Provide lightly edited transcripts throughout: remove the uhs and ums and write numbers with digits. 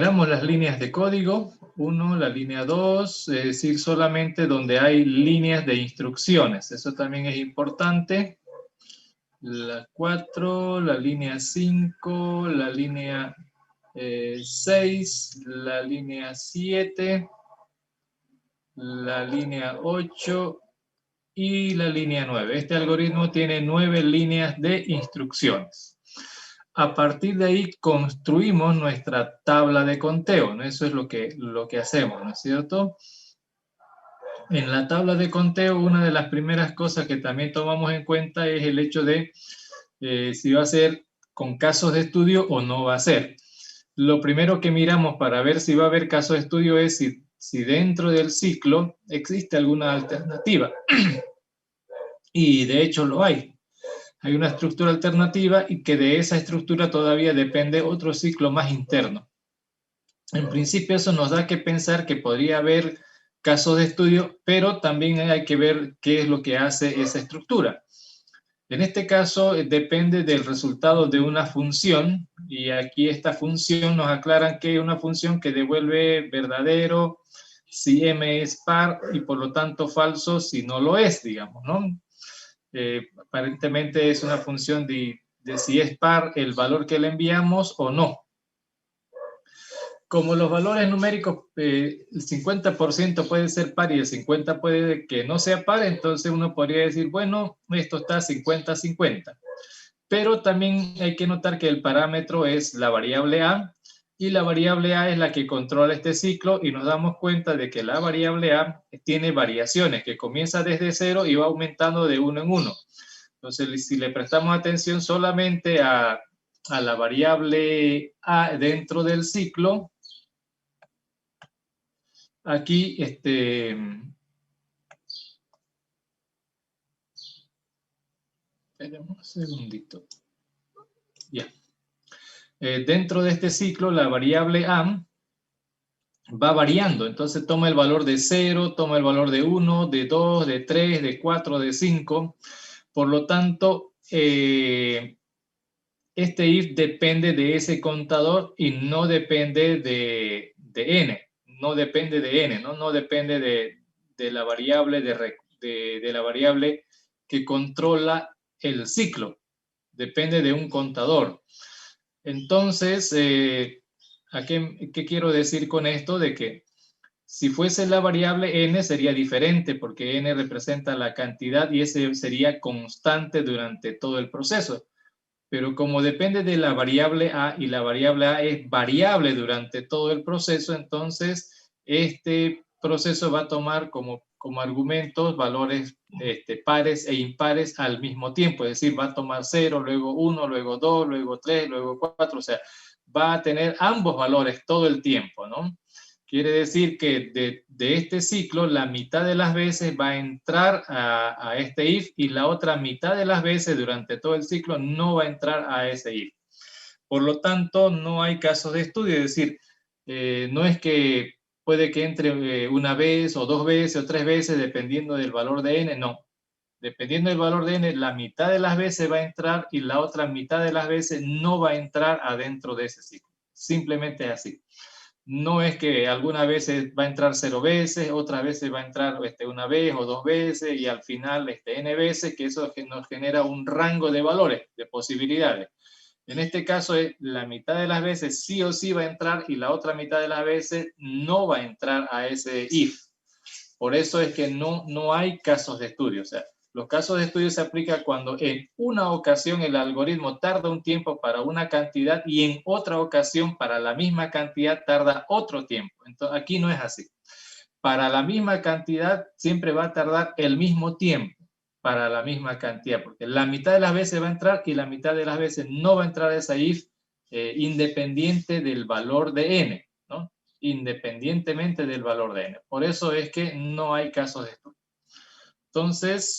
Veamos las líneas de código. 1, la línea 2, es decir, solamente donde hay líneas de instrucciones. Eso también es importante. La 4, la línea 5, la línea 6, la línea 7, la línea 8 y la línea 9. Este algoritmo tiene 9 líneas de instrucciones. A partir de ahí construimos nuestra tabla de conteo, ¿no? Eso es lo que hacemos, ¿no es cierto? En la tabla de conteo, una de las primeras cosas que también tomamos en cuenta es el hecho de si va a ser con casos de estudio o no va a ser. Lo primero que miramos para ver si va a haber caso de estudio es si dentro del ciclo existe alguna alternativa. Y de hecho lo hay. Hay una estructura alternativa y que de esa estructura todavía depende otro ciclo más interno. En principio eso nos da que pensar que podría haber casos de estudio, pero también hay que ver qué es lo que hace esa estructura. En este caso depende del resultado de una función y aquí esta función nos aclaran que es una función que devuelve verdadero si m es par y por lo tanto falso si no lo es, digamos, ¿no? Aparentemente es una función de si es par el valor que le enviamos o no. Como los valores numéricos, el 50% puede ser par y el 50% puede que no sea par, entonces uno podría decir, bueno, esto está 50-50. Pero también hay que notar que el parámetro es la variable A, y la variable A es la que controla este ciclo, y nos damos cuenta de que la variable A tiene variaciones, que comienza desde 0 y va aumentando de 1 en 1. Entonces, si le prestamos atención solamente a la variable A dentro del ciclo, aquí, esperemos un segundito. Ya. Dentro de este ciclo, la variable A va variando. Entonces toma el valor de 0, toma el valor de 1, de 2, de 3, de 4, de 5. Por lo tanto, este if depende de ese contador y no depende de n. No depende de n, ¿no? No depende de la variable de la variable que controla el ciclo. Depende de un contador. Entonces, ¿a qué quiero decir con esto? De que si fuese la variable n sería diferente porque n representa la cantidad y ese sería constante durante todo el proceso. Pero como depende de la variable a y la variable a es variable durante todo el proceso, entonces este proceso va a tomar como argumentos valores pares e impares al mismo tiempo. Es decir, va a tomar 0, luego 1, luego 2, luego 3, luego 4. O sea, va a tener ambos valores todo el tiempo, ¿no? Quiere decir que de este ciclo, la mitad de las veces va a entrar a este if y la otra mitad de las veces durante todo el ciclo no va a entrar a ese if. Por lo tanto, no hay casos de estudio, es decir, no es que puede que entre una vez o dos veces o tres veces dependiendo del valor de n, no. Dependiendo del valor de n, la mitad de las veces va a entrar y la otra mitad de las veces no va a entrar adentro de ese ciclo. Simplemente es así. No es que algunas veces va a entrar 0 veces, otras veces va a entrar una vez o dos veces y al final n veces, que eso nos genera un rango de valores, de posibilidades. En este caso, la mitad de las veces sí o sí va a entrar y la otra mitad de las veces no va a entrar a ese if. Por eso es que no hay casos de estudio. O sea, los casos de estudio se aplican cuando en una ocasión el algoritmo tarda un tiempo para una cantidad y en otra ocasión para la misma cantidad tarda otro tiempo. Entonces, aquí no es así. Para la misma cantidad siempre va a tardar el mismo tiempo para la misma cantidad, porque la mitad de las veces va a entrar y la mitad de las veces no va a entrar a esa if independiente del valor de n, ¿no? Independientemente del valor de n. Por eso es que no hay casos de estudio. Entonces,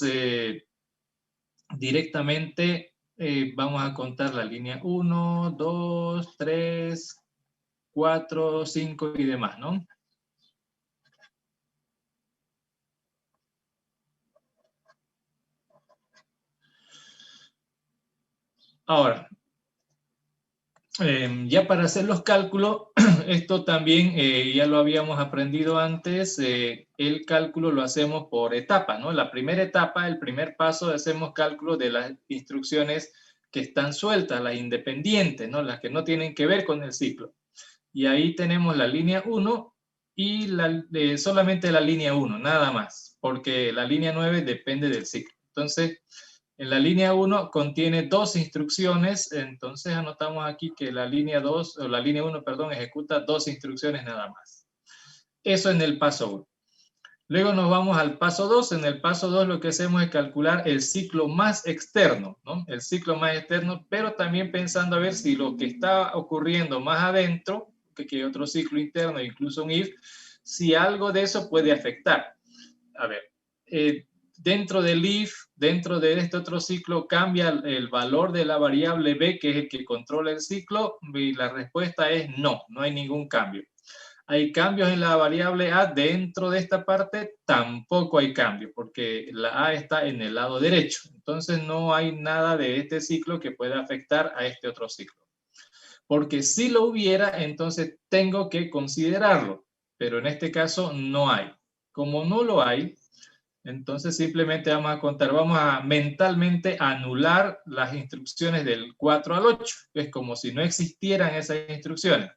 directamente vamos a contar la línea 1, 2, 3, 4, 5 y demás, ¿no? Ahora, Ya para hacer los cálculos, esto también ya lo habíamos aprendido antes, el cálculo lo hacemos por etapa, ¿no? La primera etapa, el primer paso, hacemos cálculo de las instrucciones que están sueltas, las independientes, ¿no? Las que no tienen que ver con el ciclo. Y ahí tenemos la línea 1 y solamente la línea 1, nada más, porque la línea 9 depende del ciclo. Entonces, en la línea 1 contiene dos instrucciones, entonces anotamos aquí que la línea 2, o la línea 1, perdón, ejecuta dos instrucciones nada más. Eso en el paso 1. Luego nos vamos al paso 2. En el paso 2 lo que hacemos es calcular el ciclo más externo, ¿no? El ciclo más externo, pero también pensando a ver si lo que está ocurriendo más adentro, que otro ciclo interno, incluso un if, si algo de eso puede afectar. A ver, dentro del if, dentro de este otro ciclo, cambia el valor de la variable b, que es el que controla el ciclo, y la respuesta es no, no hay ningún cambio. ¿Hay cambios en la variable a dentro de esta parte? Tampoco hay cambios, porque la a está en el lado derecho. Entonces no hay nada de este ciclo que pueda afectar a este otro ciclo. Porque si lo hubiera, entonces tengo que considerarlo, pero en este caso no hay. Como no lo hay, entonces simplemente vamos a contar, vamos a mentalmente anular las instrucciones del 4 al 8. Es como si no existieran esas instrucciones.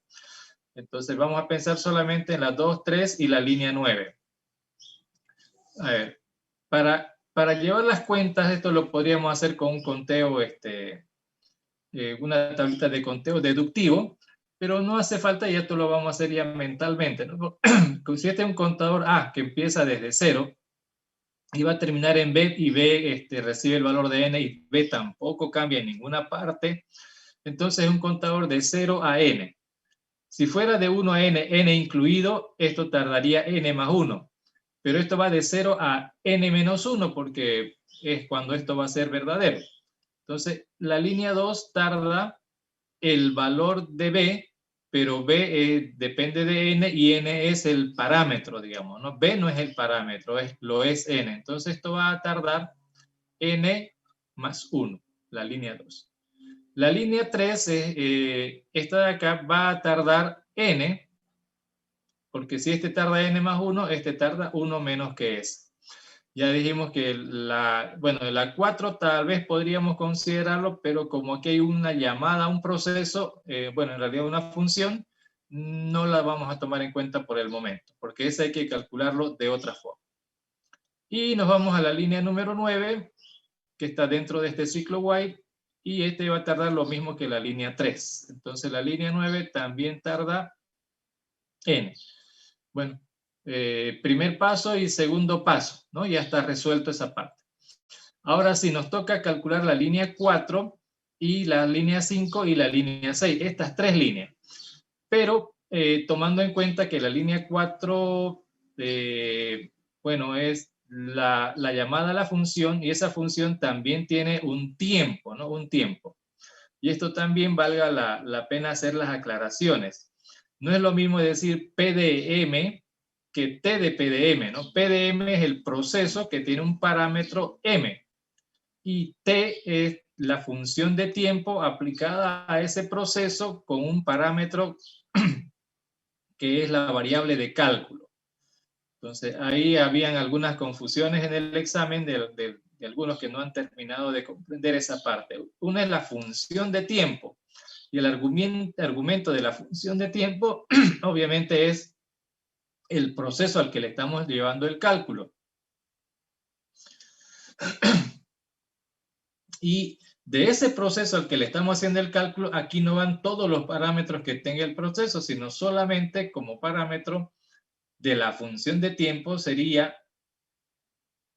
Entonces vamos a pensar solamente en la 2, 3 y la línea 9. A ver, para llevar las cuentas, esto lo podríamos hacer con un conteo, una tablita de conteo deductivo, pero no hace falta y esto lo vamos a hacer ya mentalmente, ¿no? Si este es un contador A que empieza desde 0 y va a terminar en B, y B recibe el valor de N y B tampoco cambia en ninguna parte, entonces es un contador de 0 a N. Si fuera de 1 a N, N incluido, esto tardaría N más 1. Pero esto va de 0 a N menos 1 porque es cuando esto va a ser verdadero. Entonces, la línea 2 tarda el valor de B, pero B depende de N y N es el parámetro, digamos, ¿no? B no es el parámetro, lo es N. Entonces, esto va a tardar N más 1, la línea 2. La línea 3, esta de acá, va a tardar N, porque si este tarda N más 1, este tarda 1 menos que S. Ya dijimos que la 4 tal vez podríamos considerarlo, pero como aquí hay una llamada a un proceso, en realidad una función, no la vamos a tomar en cuenta por el momento, porque esa hay que calcularlo de otra forma. Y nos vamos a la línea número 9, que está dentro de este ciclo while, y este va a tardar lo mismo que la línea 3. Entonces la línea 9 también tarda N. Bueno, primer paso y segundo paso, ¿no? Ya está resuelto esa parte. Ahora sí, nos toca calcular la línea 4 y la línea 5 y la línea 6, estas tres líneas. Pero tomando en cuenta que la línea 4, es la llamada a la función, y esa función también tiene un tiempo, ¿no? Un tiempo. Y esto también valga la pena hacer las aclaraciones. No es lo mismo decir PDM que T de PDM, ¿no? PDM es el proceso que tiene un parámetro M y T es la función de tiempo aplicada a ese proceso con un parámetro que es la variable de cálculo. Entonces, ahí habían algunas confusiones en el examen de algunos que no han terminado de comprender esa parte. Una es la función de tiempo, y el argumento de la función de tiempo, obviamente, es el proceso al que le estamos llevando el cálculo. Y de ese proceso al que le estamos haciendo el cálculo, aquí no van todos los parámetros que tenga el proceso, sino solamente como parámetro de la función de tiempo sería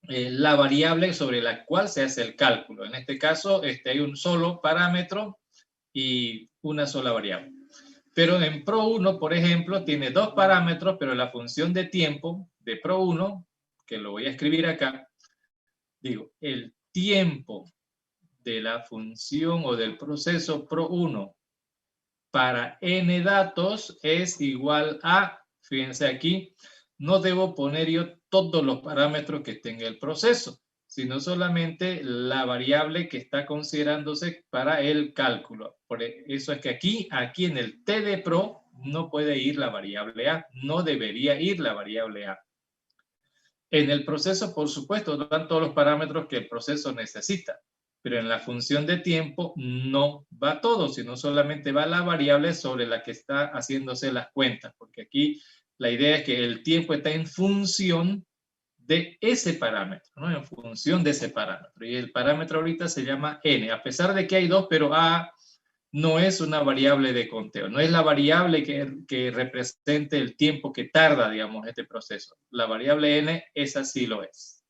la variable sobre la cual se hace el cálculo. En este caso, hay un solo parámetro y una sola variable. Pero en Pro1, por ejemplo, tiene dos parámetros, pero la función de tiempo de Pro1, que lo voy a escribir acá, digo, el tiempo de la función o del proceso Pro1 para n datos es igual a, fíjense aquí, no debo poner yo todos los parámetros que tenga el proceso, sino solamente la variable que está considerándose para el cálculo. Por eso es que aquí en el TDPRO no puede ir la variable A, no debería ir la variable A. En el proceso, por supuesto, dan todos los parámetros que el proceso necesita, pero en la función de tiempo no va todo, sino solamente va la variable sobre la que está haciéndose las cuentas, porque aquí la idea es que el tiempo está en función de ese parámetro, ¿no? En función de ese parámetro. Y el parámetro ahorita se llama n, a pesar de que hay dos, pero a no es una variable de conteo, no es la variable que represente el tiempo que tarda, digamos, este proceso. La variable n, esa sí lo es.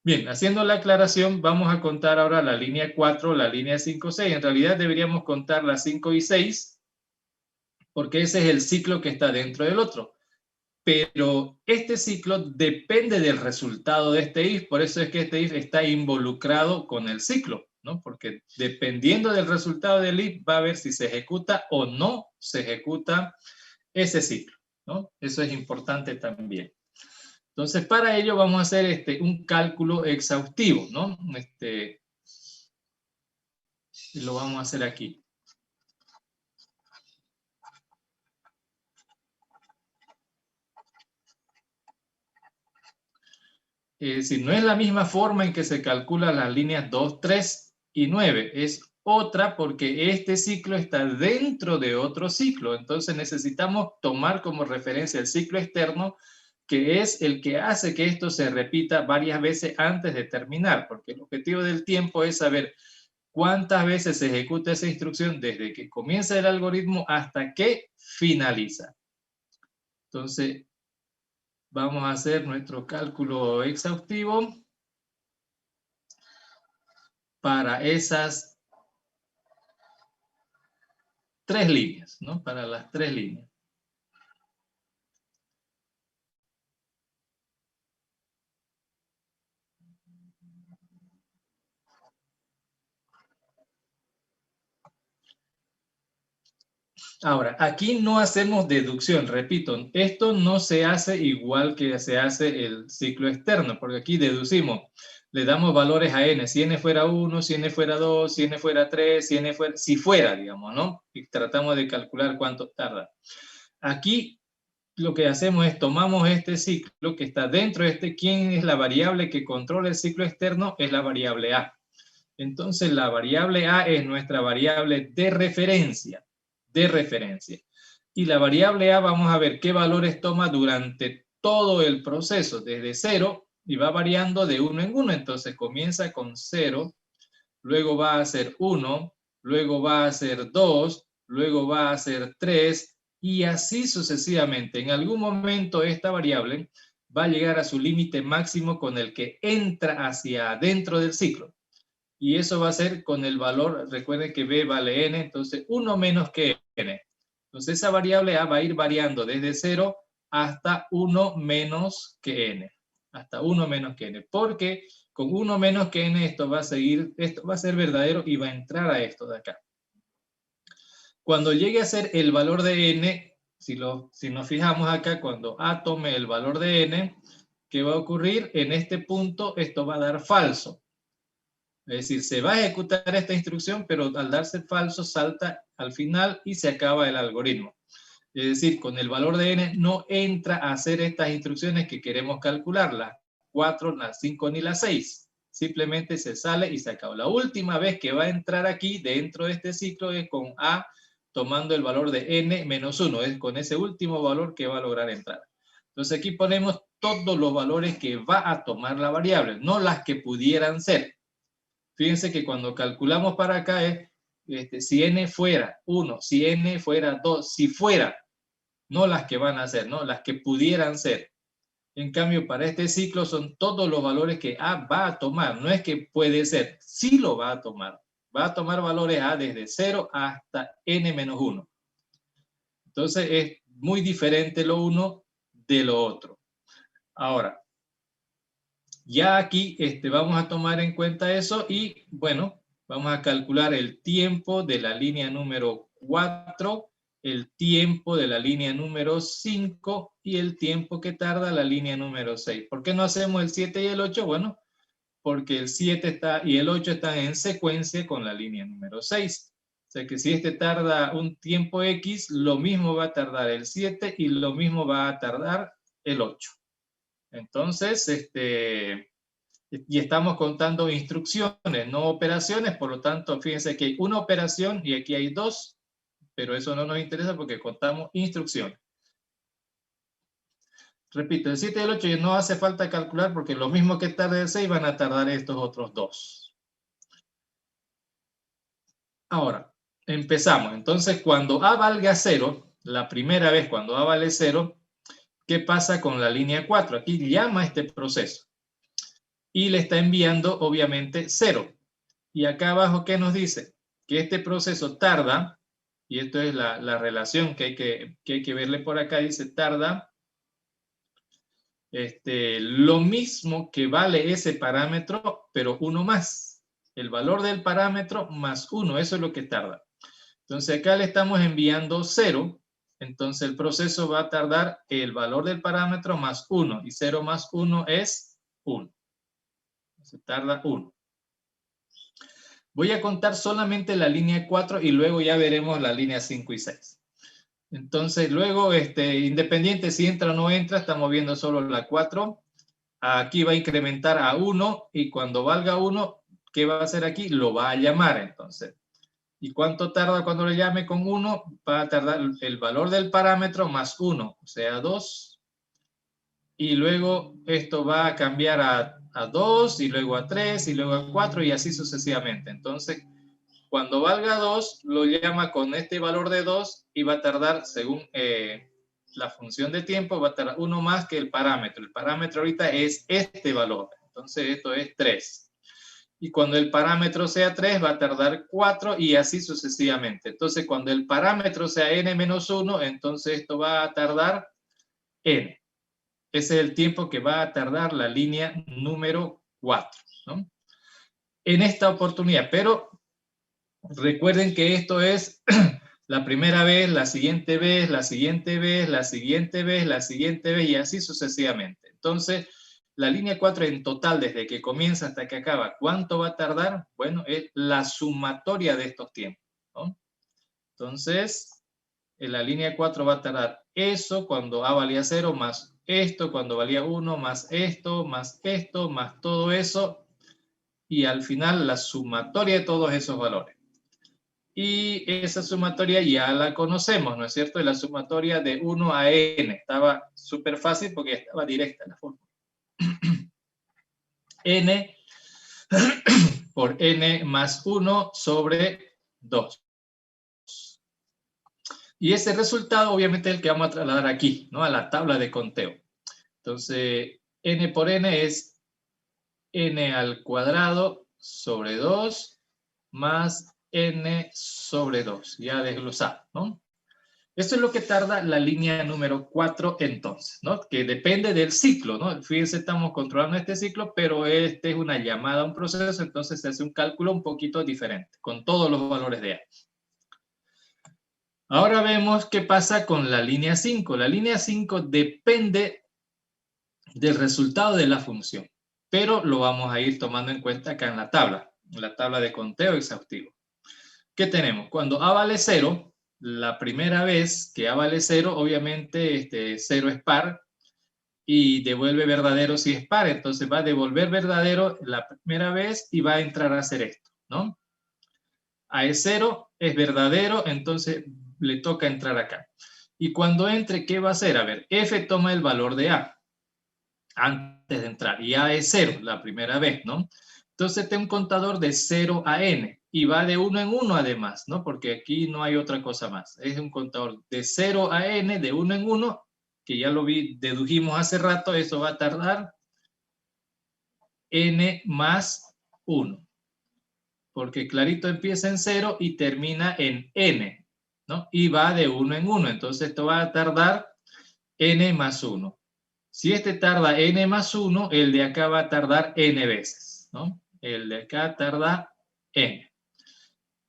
Bien, haciendo la aclaración, vamos a contar ahora la línea 4, la línea 5, 6. En realidad deberíamos contar las 5 y 6, porque ese es el ciclo que está dentro del otro. Pero este ciclo depende del resultado de este if, por eso es que este if está involucrado con el ciclo, ¿no? Porque dependiendo del resultado del if va a ver si se ejecuta o no se ejecuta ese ciclo, ¿no? Eso es importante también. Entonces, para ello vamos a hacer un cálculo exhaustivo, ¿no? Lo vamos a hacer aquí. Es decir, no es la misma forma en que se calculan las líneas 2, 3 y 9. Es otra porque este ciclo está dentro de otro ciclo. Entonces necesitamos tomar como referencia el ciclo externo, que es el que hace que esto se repita varias veces antes de terminar. Porque el objetivo del tiempo es saber cuántas veces se ejecuta esa instrucción desde que comienza el algoritmo hasta que finaliza. Entonces, vamos a hacer nuestro cálculo exhaustivo para esas 3 líneas, ¿no? Para las 3 líneas. Ahora, aquí no hacemos deducción, repito, esto no se hace igual que se hace el ciclo externo, porque aquí deducimos, le damos valores a n, si n fuera 1, si n fuera 2, si n fuera 3, si fuera, digamos, ¿no? Y tratamos de calcular cuánto tarda. Aquí lo que hacemos es tomamos este ciclo que está dentro de ¿quién es la variable que controla el ciclo externo? Es la variable a. Entonces la variable a es nuestra variable de referencia. Y la variable a vamos a ver qué valores toma durante todo el proceso, desde 0, y va variando de 1 en 1. Entonces comienza con 0, luego va a ser 1, luego va a ser 2, luego va a ser 3, y así sucesivamente. En algún momento esta variable va a llegar a su límite máximo con el que entra hacia adentro del ciclo. Y eso va a ser con el valor, recuerden que b vale n, entonces 1 menos que n. Entonces esa variable a va a ir variando desde 0 hasta 1 menos que n. Hasta 1 menos que n. Porque con 1 menos que n esto va a ser verdadero y va a entrar a esto de acá. Cuando llegue a ser el valor de n, si nos fijamos acá, cuando a tome el valor de n, ¿qué va a ocurrir? En este punto esto va a dar falso. Es decir, se va a ejecutar esta instrucción, pero al darse falso salta al final y se acaba el algoritmo. Es decir, con el valor de n no entra a hacer estas instrucciones que queremos calcular, las 4, las 5 ni las 6. Simplemente se sale y se acaba. La última vez que va a entrar aquí dentro de este ciclo es con a tomando el valor de n menos 1. Es con ese último valor que va a lograr entrar. Entonces aquí ponemos todos los valores que va a tomar la variable, no las que pudieran ser. Fíjense que cuando calculamos para acá es si n fuera 1, si n fuera 2, si fuera, no las que van a ser, ¿no? Las que pudieran ser. En cambio, para este ciclo son todos los valores que A va a tomar. No es que puede ser, sí lo va a tomar. Va a tomar valores A desde 0 hasta n menos 1. Entonces es muy diferente lo uno de lo otro. Ahora, ya aquí vamos a tomar en cuenta eso y, bueno, vamos a calcular el tiempo de la línea número 4, el tiempo de la línea número 5 y el tiempo que tarda la línea número 6. ¿Por qué no hacemos el 7 y el 8? Bueno, porque el 7 y el 8 están en secuencia con la línea número 6. O sea que si este tarda un tiempo X, lo mismo va a tardar el 7 y lo mismo va a tardar el 8. Entonces, y estamos contando instrucciones, no operaciones, por lo tanto, fíjense que hay una operación y aquí hay dos, pero eso no nos interesa porque contamos instrucciones. Repito, el 7 y el 8 no hace falta calcular porque lo mismo que tarda el 6 van a tardar estos otros dos. Ahora, empezamos. Entonces, cuando A valga 0, la primera vez cuando A vale 0, ¿qué pasa con la línea 4? Aquí llama este proceso y le está enviando, obviamente, 0. Y acá abajo, ¿qué nos dice? Que este proceso tarda, y esto es la relación que hay que verle por acá, dice tarda lo mismo que vale ese parámetro, pero uno más. El valor del parámetro más 1, eso es lo que tarda. Entonces acá le estamos enviando 0, entonces el proceso va a tardar el valor del parámetro más 1, y 0 más 1 es 1. Se tarda 1. Voy a contar solamente la línea 4 y luego ya veremos la línea 5 y 6. Entonces luego, independiente si entra o no entra, estamos viendo solo la 4. Aquí va a incrementar a 1 y cuando valga 1, ¿qué va a hacer aquí? Lo va a llamar entonces. ¿Y cuánto tarda cuando le llame con 1? Va a tardar el valor del parámetro más 1, o sea 2. Y luego esto va a cambiar a 2 y luego a 3 y luego a 4 y así sucesivamente. Entonces, cuando valga 2, lo llama con este valor de 2 y va a tardar, según la función de tiempo, va a tardar 1 más que el parámetro. El parámetro ahorita es este valor. Entonces, esto es 3. Y cuando el parámetro sea 3, va a tardar 4 y así sucesivamente. Entonces, cuando el parámetro sea n-1, entonces esto va a tardar n. Ese es el tiempo que va a tardar la línea número 4, ¿no? En esta oportunidad, pero recuerden que esto es la primera vez, la siguiente vez, la siguiente vez, la siguiente vez, la siguiente vez y así sucesivamente. Entonces, la línea 4 en total, desde que comienza hasta que acaba, ¿cuánto va a tardar? Bueno, es la sumatoria de estos tiempos, ¿no? Entonces, en la línea 4 va a tardar eso cuando A valía 0, más esto cuando valía 1, más esto, más todo eso, y al final la sumatoria de todos esos valores. Y esa sumatoria ya la conocemos, ¿no es cierto? La sumatoria de 1 a n. Estaba súper fácil porque estaba directa la fórmula. N por n más 1 sobre 2. Y ese resultado obviamente es el que vamos a trasladar aquí, ¿no? A la tabla de conteo. Entonces, n por n es n al cuadrado sobre 2 más n sobre 2, ya desglosado, ¿no? Esto es lo que tarda la línea número 4 entonces, ¿no? Que depende del ciclo, ¿no? Fíjense, estamos controlando este ciclo, pero este es una llamada a un proceso, entonces se hace un cálculo un poquito diferente, con todos los valores de A. Ahora vemos qué pasa con la línea 5. La línea 5 depende del resultado de la función, pero lo vamos a ir tomando en cuenta acá en la tabla de conteo exhaustivo. ¿Qué tenemos? Cuando A vale 0, la primera vez que A vale 0, obviamente 0 es par y devuelve verdadero si es par, entonces va a devolver verdadero la primera vez y va a entrar a hacer esto, ¿no? A es 0, es verdadero, entonces le toca entrar acá. Y cuando entre, ¿qué va a hacer? A ver, F toma el valor de A antes de entrar, y A es 0 la primera vez, ¿no? Entonces tengo un contador de 0 a n, y va de 1 en 1 además, ¿no? Porque aquí no hay otra cosa más. Es un contador de 0 a n, de 1 en 1, que ya lo dedujimos hace rato, eso va a tardar n más 1. Porque clarito empieza en 0 y termina en n, ¿no? Y va de 1 en 1, entonces esto va a tardar n más 1. Si este tarda n más 1, el de acá va a tardar n veces, ¿no? El de acá tarda n.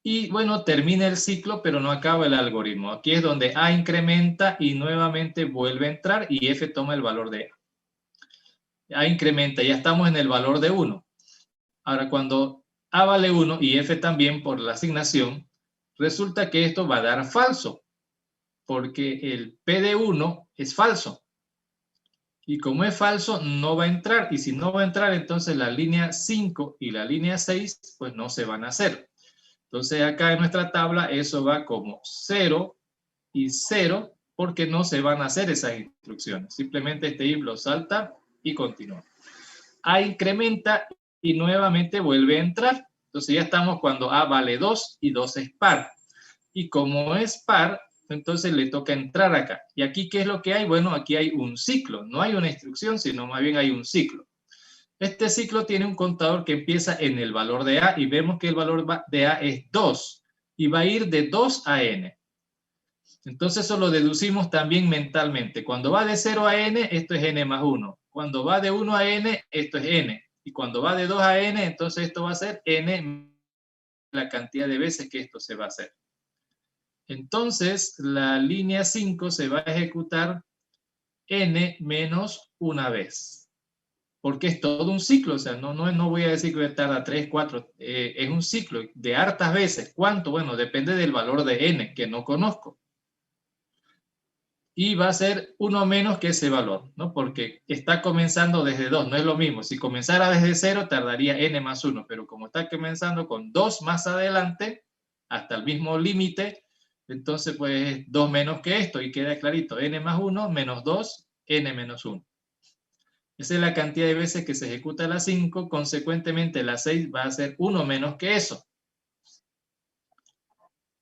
Y bueno, termina el ciclo, pero no acaba el algoritmo. Aquí es donde A incrementa y nuevamente vuelve a entrar y F toma el valor de A. A incrementa, ya estamos en el valor de 1. Ahora, cuando A vale 1 y F también por la asignación, resulta que esto va a dar falso, porque el P de 1 es falso. Y como es falso, no va a entrar. Y si no va a entrar, entonces la línea 5 y la línea 6, pues no se van a hacer. Entonces acá en nuestra tabla eso va como 0 y 0, porque no se van a hacer esas instrucciones. Simplemente este if lo salta y continúa. A incrementa y nuevamente vuelve a entrar. Entonces ya estamos cuando A vale 2 y 2 es par. Y como es par, entonces le toca entrar acá. ¿Y aquí qué es lo que hay? Bueno, aquí hay un ciclo. No hay una instrucción, sino más bien hay un ciclo. Este ciclo tiene un contador que empieza en el valor de A y vemos que el valor de A es 2 y va a ir de 2 a N. Entonces eso lo deducimos también mentalmente. Cuando va de 0 a N, esto es N más 1. Cuando va de 1 a N, esto es N. Y cuando va de 2 a N, entonces esto va a ser N la cantidad de veces que esto se va a hacer. Entonces, la línea 5 se va a ejecutar N menos una vez. Porque es todo un ciclo, o sea, no voy a decir que tarda 3, 4, es un ciclo de hartas veces. ¿Cuánto? Bueno, depende del valor de N, que no conozco. Y va a ser uno menos que ese valor, ¿no? Porque está comenzando desde 2, no es lo mismo. Si comenzara desde 0, tardaría N más 1, pero como está comenzando con 2 más adelante, hasta el mismo límite, entonces pues 2 menos que esto, y queda clarito, N más 1 menos 2, N menos 1. Esa es la cantidad de veces que se ejecuta la 5, consecuentemente la 6 va a ser 1 menos que eso.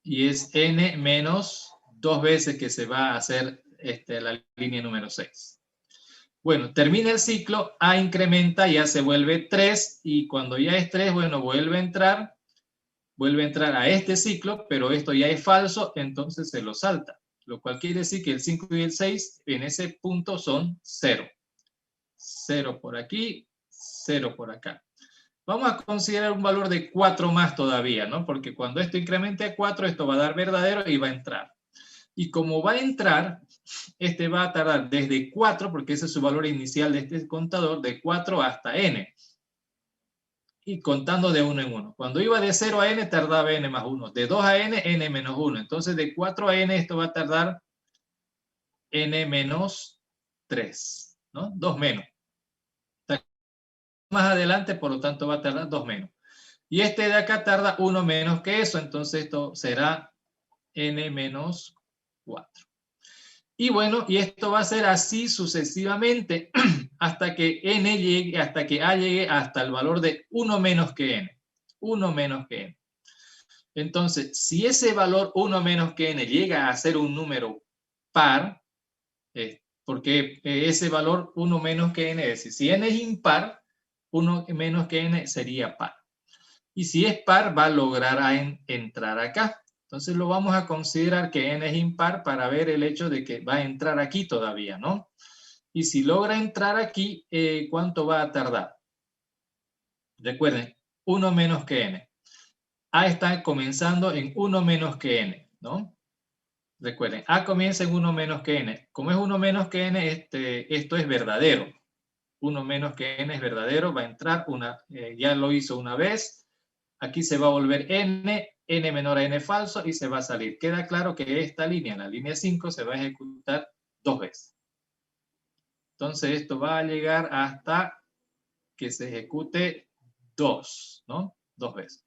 Y es N menos 2 veces que se va a hacer la línea número 6. Bueno, termina el ciclo, A incrementa, ya se vuelve 3, y cuando ya es 3, bueno, vuelve a entrar a este ciclo, pero esto ya es falso, entonces se lo salta. Lo cual quiere decir que el 5 y el 6 en ese punto son 0. 0 por aquí, 0 por acá. Vamos a considerar un valor de 4 más todavía, ¿no? Porque cuando esto incremente a 4, esto va a dar verdadero y va a entrar. Y como va a entrar, este va a tardar desde 4, porque ese es su valor inicial de este contador, de 4 hasta n. Y contando de 1 en 1. Cuando iba de 0 a n, tardaba n más 1. De 2 a n, n menos 1. Entonces, de 4 a n, esto va a tardar n menos 3, ¿no? 2 menos. Más adelante, por lo tanto, va a tardar 2 menos. Y este de acá tarda 1 menos que eso, entonces esto será n menos 4. Y bueno, y esto va a ser así sucesivamente hasta que n llegue, hasta que a llegue hasta el valor de 1 menos que n. 1 menos que n. Entonces, si ese valor 1 menos que n llega a ser un número par, porque ese valor 1 menos que n, es decir, si n es impar, 1 menos que n sería par. Y si es par, va a lograr entrar acá. Entonces lo vamos a considerar que n es impar para ver el hecho de que va a entrar aquí todavía, ¿no? Y si logra entrar aquí, ¿cuánto va a tardar? Recuerden, 1 menos que n. A está comenzando en 1 menos que n, ¿no? Recuerden, A comienza en 1 menos que n. Como es 1 menos que n, esto es verdadero. 1 menos que n es verdadero, va a entrar, ya lo hizo una vez. Aquí se va a volver n menor a n falso y se va a salir. Queda claro que esta línea, la línea 5, se va a ejecutar 2 veces. Entonces esto va a llegar hasta que se ejecute 2, ¿no? 2 veces.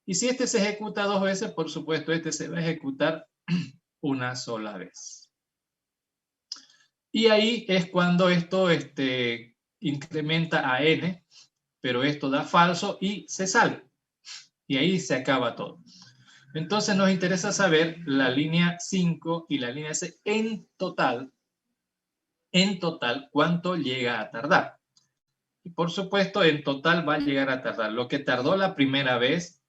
Y si este se ejecuta 2 veces, por supuesto, este se va a ejecutar una sola vez. Y ahí es cuando esto incrementa a n, pero esto da falso y se sale. Y ahí se acaba todo. Entonces nos interesa saber la línea 5 y la línea 6 en total, cuánto llega a tardar. Y por supuesto, en total va a llegar a tardar lo que tardó la primera vez,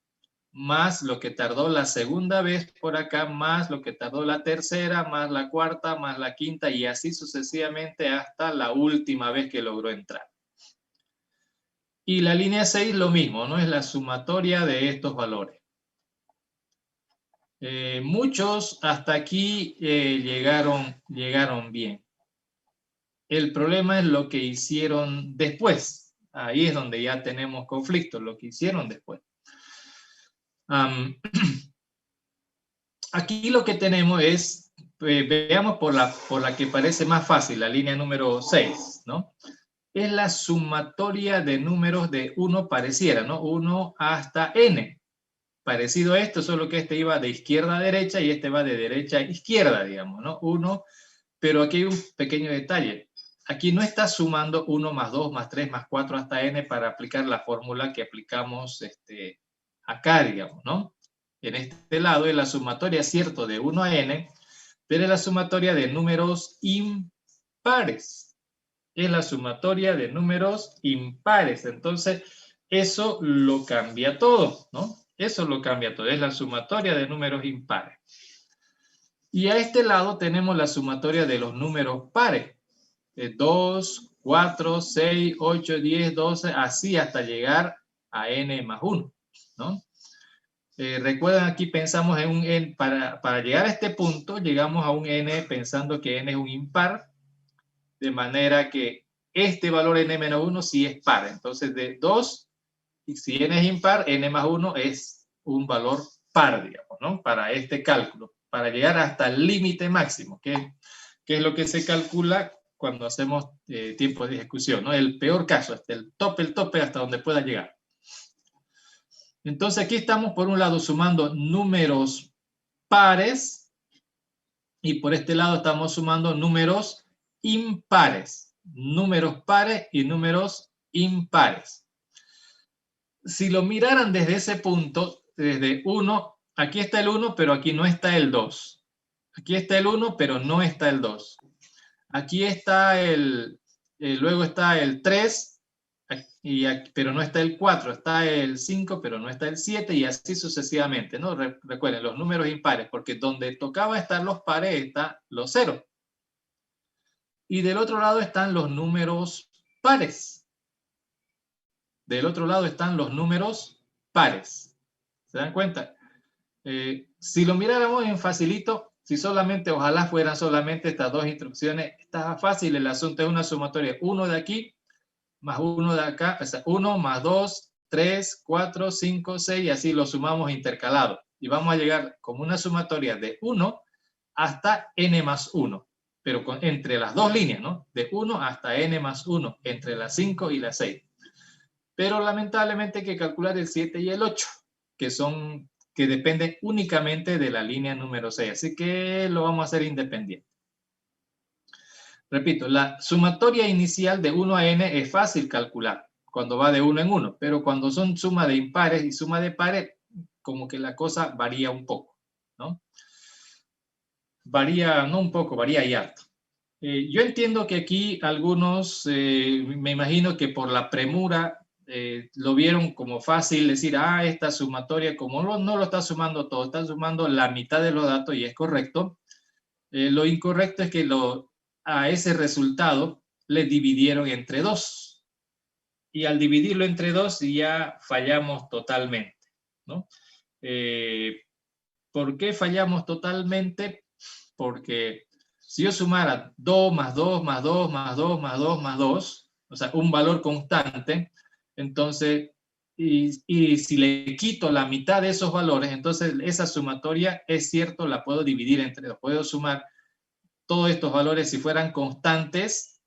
más lo que tardó la segunda vez por acá, más lo que tardó la tercera, más la cuarta, más la quinta, y así sucesivamente hasta la última vez que logró entrar. Y la línea 6 lo mismo, ¿no? Es la sumatoria de estos valores. Muchos hasta aquí llegaron bien. El problema es lo que hicieron después. Ahí es donde ya tenemos conflicto, lo que hicieron después. Aquí lo que tenemos es, veamos por la que parece más fácil, la línea número 6, ¿no? Es la sumatoria de números de 1 pareciera, ¿no? 1 hasta n. Parecido a esto, solo que este iba de izquierda a derecha y este va de derecha a izquierda, digamos, ¿no? 1, pero aquí hay un pequeño detalle. Aquí no está sumando 1 más 2 más 3 más 4 hasta n para aplicar la fórmula que aplicamos acá, digamos, ¿no? En este lado es la sumatoria, cierto, de 1 a n, pero es la sumatoria de números impares. Es la sumatoria de números impares. Entonces, eso lo cambia todo, ¿no? Eso lo cambia todo. Es la sumatoria de números impares. Y a este lado tenemos la sumatoria de los números pares. 2, 4, 6, 8, 10, 12, así hasta llegar a n más 1, ¿no? Recuerden, aquí pensamos en un n, para llegar a este punto, llegamos a un n pensando que n es un impar, de manera que este valor n-1 sí es par. Entonces, de 2, y si n es impar, n más 1 es un valor par, digamos, ¿no? Para este cálculo, para llegar hasta el límite máximo, que es lo que se calcula cuando hacemos tiempo de ejecución, ¿no? El peor caso, hasta el tope, hasta donde pueda llegar. Entonces aquí estamos por un lado sumando números pares y por este lado estamos sumando números impares. Números pares y números impares. Si lo miraran desde ese punto, desde 1, aquí está el 1, pero aquí no está el 2. Aquí está el 1, pero no está el 2. Aquí está luego está el 3, pero no está el 4, está el 5, pero no está el 7, y así sucesivamente, ¿no? Recuerden, los números impares, porque donde tocaba estar los pares están los ceros. Y del otro lado están los números pares. Del otro lado están los números pares. ¿Se dan cuenta? Si lo miráramos en facilito, si solamente, ojalá fueran solamente estas dos instrucciones, está fácil el asunto, es una sumatoria. 1 de aquí más 1 de acá, o sea, 1 más 2, 3, 4, 5, 6, y así lo sumamos intercalado. Y vamos a llegar como una sumatoria de 1 hasta n más 1, pero entre las dos líneas, ¿no? De 1 hasta n más 1, entre las 5 y las 6. Pero lamentablemente hay que calcular el 7 y el 8, que dependen únicamente de la línea número 6, así que lo vamos a hacer independiente. Repito, la sumatoria inicial de 1 a n es fácil calcular cuando va de 1 en 1, pero cuando son suma de impares y suma de pares, como que la cosa varía un poco, ¿no? Varía, no un poco, varía y harto. Yo entiendo que aquí algunos, me imagino que por la premura, lo vieron como fácil decir, esta sumatoria, como no lo está sumando todo, está sumando la mitad de los datos y es correcto. Lo incorrecto es que a ese resultado le dividieron entre 2. Y al dividirlo entre 2 ya fallamos totalmente, ¿no? ¿Por qué fallamos totalmente? Porque si yo sumara 2 más 2 más 2 más 2 más 2 más 2, o sea, un valor constante, entonces, y si le quito la mitad de esos valores, entonces esa sumatoria, es cierto, la puedo dividir entre 2. Puedo sumar todos estos valores si fueran constantes,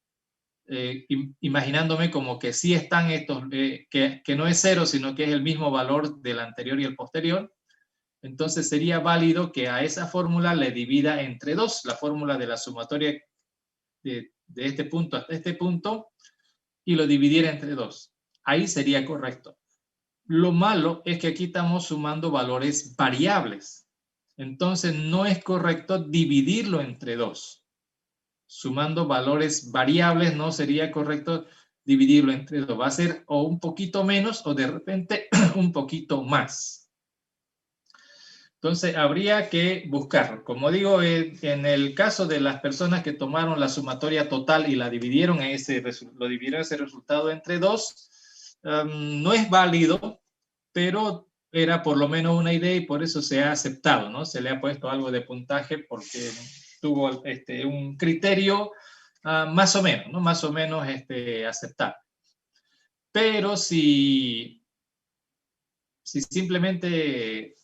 imaginándome como que sí están estos, que no es 0, sino que es el mismo valor del anterior y el posterior. Entonces sería válido que a esa fórmula le divida entre 2, la fórmula de la sumatoria de este punto hasta este punto, y lo dividiera entre 2. Ahí sería correcto. Lo malo es que aquí estamos sumando valores variables. Entonces no es correcto dividirlo entre 2. Sumando valores variables no sería correcto dividirlo entre 2. Va a ser o un poquito menos o de repente un poquito más. Entonces, habría que buscarlo. Como digo, en el caso de las personas que tomaron la sumatoria total y la dividieron ese resultado entre 2, no es válido, pero era por lo menos una idea y por eso se ha aceptado, ¿no? Se le ha puesto algo de puntaje porque tuvo un criterio más o menos, ¿no? Más o menos aceptable. Pero si simplemente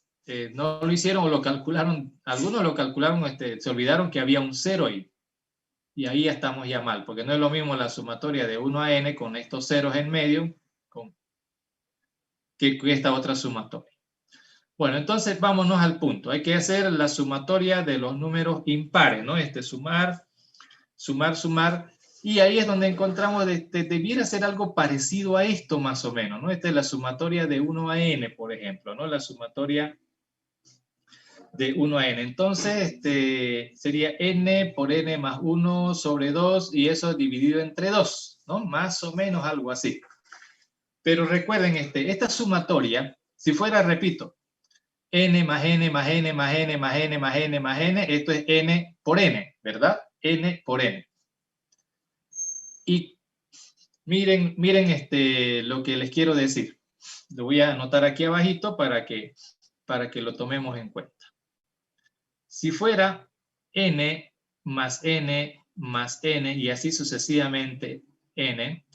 no lo hicieron o lo calcularon, algunos lo calcularon, se olvidaron que había un 0 ahí. Y ahí estamos ya mal, porque no es lo mismo la sumatoria de 1 a n con estos ceros en medio que esta otra sumatoria. Bueno, entonces vámonos al punto. Hay que hacer la sumatoria de los números impares, ¿no? Sumar, sumar, sumar. Y ahí es donde encontramos, debiera ser algo parecido a esto más o menos, ¿no? Esta es la sumatoria de 1 a n, por ejemplo, ¿no? La sumatoria de 1 a n. Entonces, sería n por n más 1 sobre 2 y eso dividido entre 2, ¿no? Más o menos algo así. Pero recuerden, esta sumatoria, si fuera, repito, n más n más n más n más n más n más n, esto es n por n, ¿verdad? N por n. Y miren lo que les quiero decir. Lo voy a anotar aquí abajito para que lo tomemos en cuenta. Si fuera n más n más n y así sucesivamente n,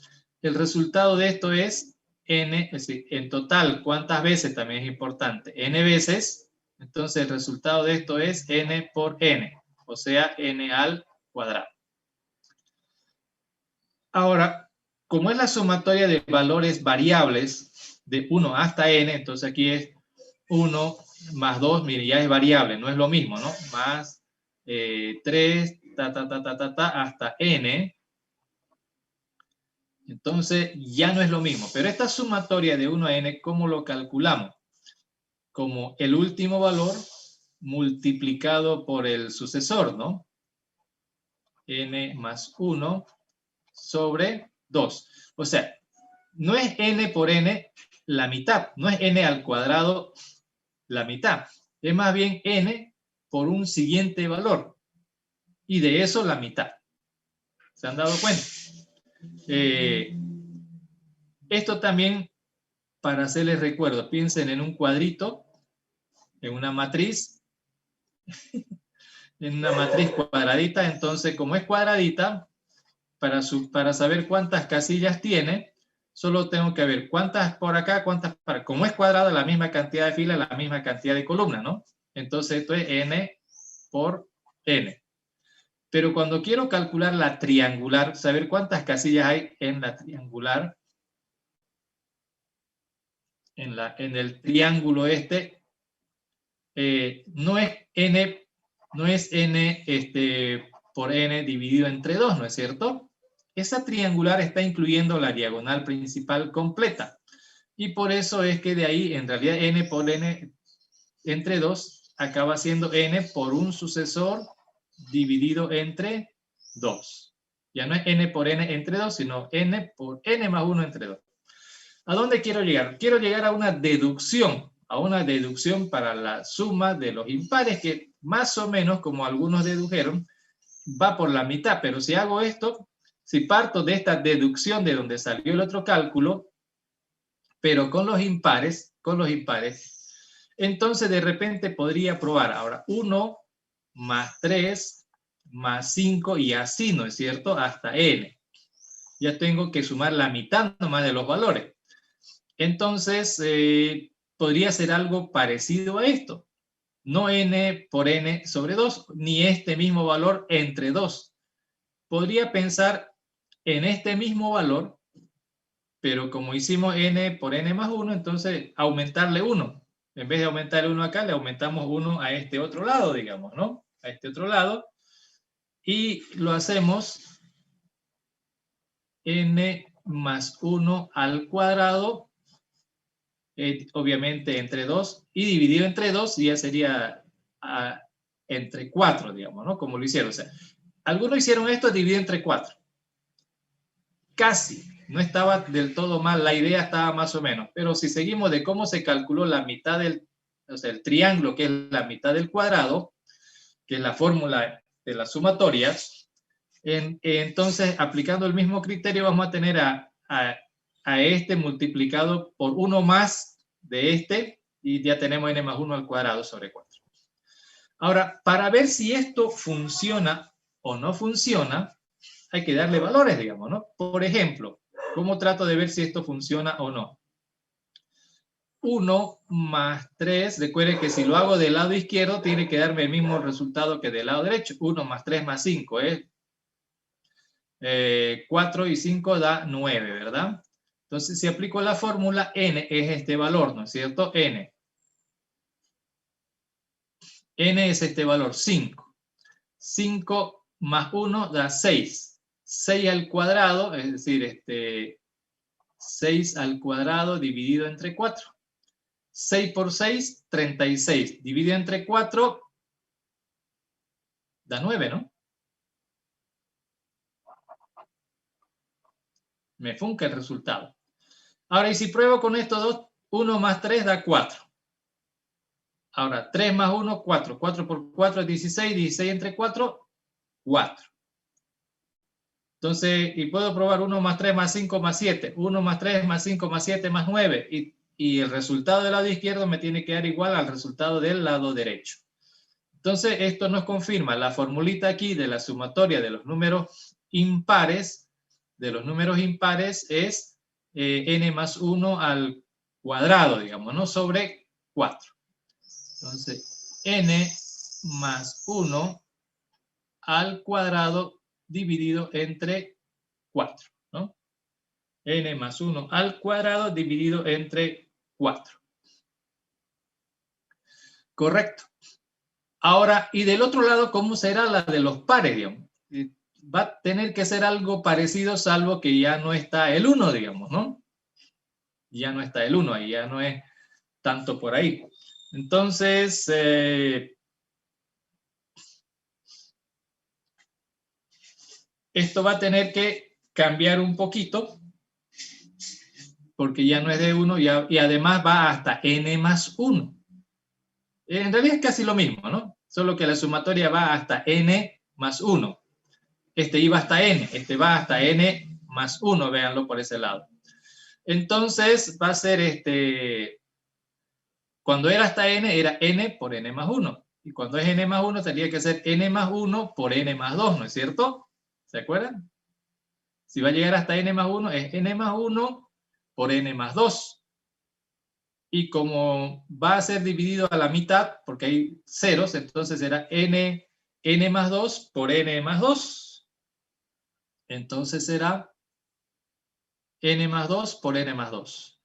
el resultado de esto es n, es decir, en total, ¿cuántas veces? También es importante. N veces, entonces el resultado de esto es n por n, o sea, n al cuadrado. Ahora, como es la sumatoria de valores variables de 1 hasta n, entonces aquí es 1 más 2, mire, ya es variable, no es lo mismo, ¿no? Más 3, hasta n. Entonces ya no es lo mismo. Pero esta sumatoria de 1 a n, ¿cómo lo calculamos? Como el último valor multiplicado por el sucesor, ¿no? N más 1 sobre 2. O sea, no es n por n la mitad, no es n al cuadrado la mitad. Es más bien n por un siguiente valor. Y de eso la mitad. ¿Se han dado cuenta? Esto también, para hacerles recuerdo, piensen en un cuadrito, en una matriz, en una matriz cuadradita. Entonces, como es cuadradita, para saber cuántas casillas tiene, solo tengo que ver cuántas por acá, cuántas para. Como es cuadrada, la misma cantidad de filas, la misma cantidad de columnas, ¿no? Entonces, esto es n por n. Pero cuando quiero calcular la triangular, saber cuántas casillas hay en la triangular, en el triángulo no es n por n dividido entre 2, ¿no es cierto? Esa triangular está incluyendo la diagonal principal completa. Y por eso es que de ahí, en realidad, n por n entre 2 acaba siendo n por un sucesor dividido entre 2. Ya no es n por n entre 2, sino n por n más 1 entre 2. ¿A dónde quiero llegar? Quiero llegar a una deducción para la suma de los impares, que más o menos, como algunos dedujeron, va por la mitad. Pero si hago esto, si parto de esta deducción de donde salió el otro cálculo, pero con los impares, entonces de repente podría probar ahora 1 más 3 más 5 y así, ¿no es cierto? Hasta n. Ya tengo que sumar la mitad nomás de los valores. Entonces, podría ser algo parecido a esto. No n por n sobre 2, ni este mismo valor entre 2. Podría pensar en este mismo valor, pero como hicimos n por n más 1, entonces aumentarle 1. En vez de aumentarle 1 acá, le aumentamos 1 a este otro lado, digamos, ¿no? A este otro lado. Y lo hacemos n más 1 al cuadrado, obviamente entre 2, y dividido entre 2 ya sería entre 4, digamos, ¿no? Como lo hicieron. O sea, algunos hicieron esto dividido entre 4. Casi, no estaba del todo mal, la idea estaba más o menos, pero si seguimos de cómo se calculó la mitad o sea, el triángulo, que es la mitad del cuadrado, que es la fórmula de la sumatoria, entonces, aplicando el mismo criterio, vamos a tener a este multiplicado por 1 más de este, y ya tenemos n más 1 al cuadrado sobre 4. Ahora, para ver si esto funciona o no funciona, hay que darle valores, digamos, ¿no? Por ejemplo, ¿Cómo trato de ver si esto funciona o no? 1 más 3, recuerde que si lo hago del lado izquierdo, tiene que darme el mismo resultado que del lado derecho. 1 más 3 más 5 es 4 y 5 da 9, ¿verdad? Entonces, si aplico la fórmula, n es este valor, ¿no es cierto? N es este valor, 5. 5 más 1 da 6. 6 al cuadrado, es decir, 6 al cuadrado dividido entre 4. 6 por 6, 36. Dividido entre 4, da 9, ¿no? Me funca el resultado. Ahora, y si pruebo con estos dos, 1 más 3 da 4. Ahora, 3 más 1, 4. 4 por 4 es 16. 16 entre 4, 4. Entonces, y puedo probar 1 más 3 más 5 más 7. 1 más 3 más 5 más 7 más 9. Y el resultado del lado izquierdo me tiene que dar igual al resultado del lado derecho. Entonces, esto nos confirma la formulita aquí de la sumatoria de los números impares. Es n más 1 al cuadrado, digamos, ¿no? Sobre 4. Entonces, n más 1 al cuadrado dividido entre 4, ¿no? N más 1 al cuadrado dividido entre 4. Correcto. Ahora, y del otro lado, ¿cómo será la de los pares, digamos? Va a tener que ser algo parecido, salvo que ya no está el 1, digamos, ¿no? Ya no está el 1, ahí ya no es tanto por ahí. Entonces, esto va a tener que cambiar un poquito, porque ya no es de 1 y además va hasta n más 1. En realidad es casi lo mismo, ¿no? Solo que la sumatoria va hasta n más 1. Este iba hasta n, este va hasta n más 1, véanlo por ese lado. Entonces va a ser cuando era hasta n, era n por n más 1. Y cuando es n más 1, tendría que ser n más 1 por n más 2, ¿no es cierto? ¿Se acuerdan? Si va a llegar hasta n más 1, es n más 1 por n más 2. Y como va a ser dividido a la mitad, porque hay ceros, entonces será n más 2 por n más 2. Entonces será n más 2 por n más 2.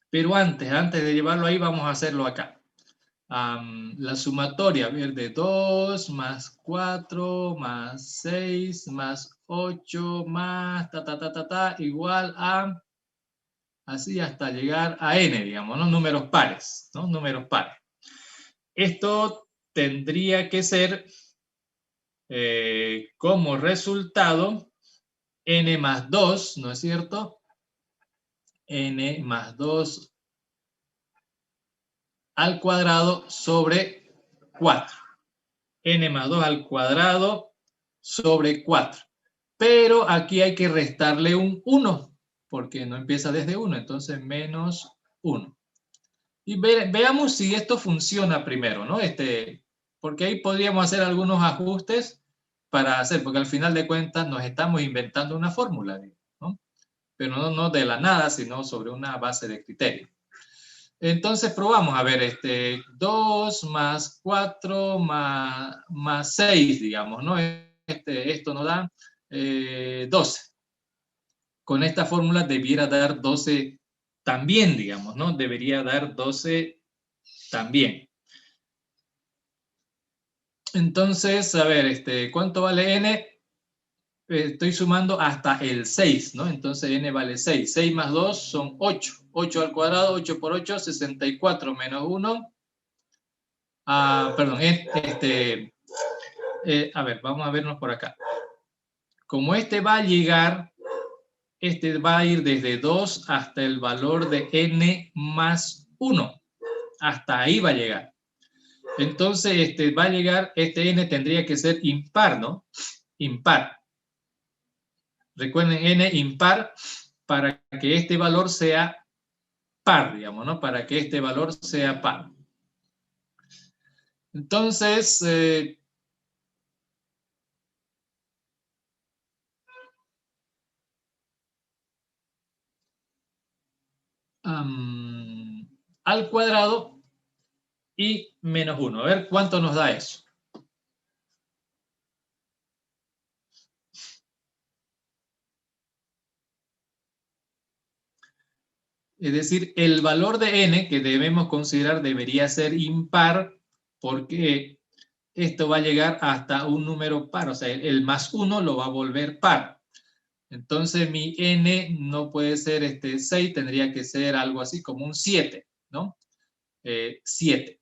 Pero antes de llevarlo ahí, vamos a hacerlo acá. La sumatoria, a ver, de 2 más 4 más 6 más 8 más igual a, así hasta llegar a n, digamos, ¿no? Números pares, ¿no? Números pares. Esto tendría que ser como resultado n más 2, ¿no es cierto? N más 2 al cuadrado sobre 4. N más 2 al cuadrado sobre 4. Pero aquí hay que restarle un 1, porque no empieza desde 1, entonces menos 1. Y veamos si esto funciona primero, ¿no? Porque ahí podríamos hacer algunos ajustes para hacer, porque al final de cuentas nos estamos inventando una fórmula, ¿no? Pero no de la nada, sino sobre una base de criterio. Entonces probamos, a ver, 2 más 4 más 6, digamos, ¿no? Esto nos da 12. Con esta fórmula debiera dar 12 también, digamos, ¿no? Debería dar 12 también. Entonces, a ver, ¿cuánto vale n? Estoy sumando hasta el 6, ¿no? Entonces n vale 6. 6 más 2 son 8. 8 al cuadrado, 8 por 8, 64 menos 1. Perdón, a ver, vamos a vernos por acá. Como va a llegar, va a ir desde 2 hasta el valor de n más 1. Hasta ahí va a llegar. Entonces, va a llegar, n tendría que ser impar, ¿no? Impar. Recuerden, n impar para que este valor sea par, digamos, ¿no? Para que este valor sea par. Entonces, al cuadrado y menos 1. A ver cuánto nos da eso. Es decir, el valor de n que debemos considerar debería ser impar porque esto va a llegar hasta un número par, o sea, el más 1 lo va a volver par. Entonces mi n no puede ser 6, tendría que ser algo así como un 7, ¿no? 7.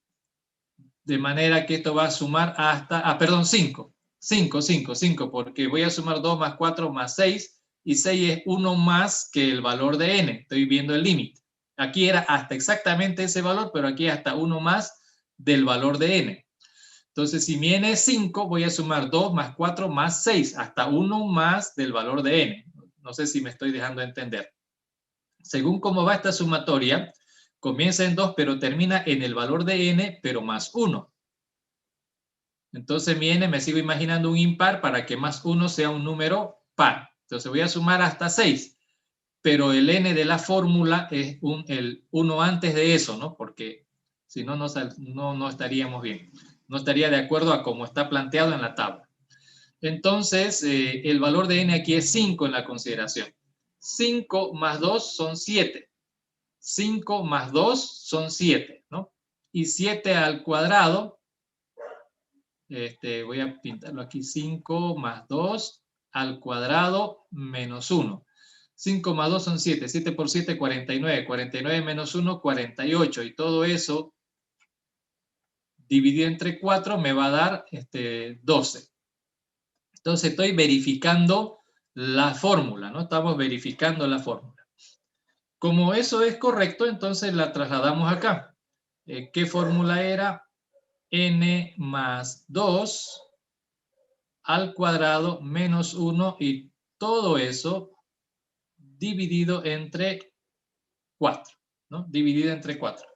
De manera que esto va a sumar hasta, perdón, 5. 5, porque voy a sumar 2 más 4 más 6, y 6 es 1 más que el valor de n. Estoy viendo el límite. Aquí era hasta exactamente ese valor, pero aquí hasta 1 más del valor de n. Entonces, si mi n es 5, voy a sumar 2 más 4 más 6, hasta 1 más del valor de n. No sé si me estoy dejando entender. Según cómo va esta sumatoria, comienza en 2, pero termina en el valor de n, pero más 1. Entonces mi n me sigo imaginando un impar para que más 1 sea un número par. Entonces voy a sumar hasta 6. Pero el n de la fórmula es el 1 antes de eso, ¿no? Porque si no, no estaríamos bien. No estaría de acuerdo a cómo está planteado en la tabla. Entonces, el valor de n aquí es 5 en la consideración. 5 más 2 son 7. 5 más 2 son 7, ¿no? Y 7 al cuadrado, voy a pintarlo aquí, 5 más 2 al cuadrado menos 1. 5 más 2 son 7. 7 por 7, 49. 49 menos 1, 48. Y todo eso dividido entre 4 me va a dar 12. Entonces estoy verificando la fórmula, ¿no? Estamos verificando la fórmula. Como eso es correcto, entonces la trasladamos acá. ¿Qué fórmula era? N más 2 al cuadrado menos 1 y todo eso dividido entre 4, ¿no? Dividido entre 4.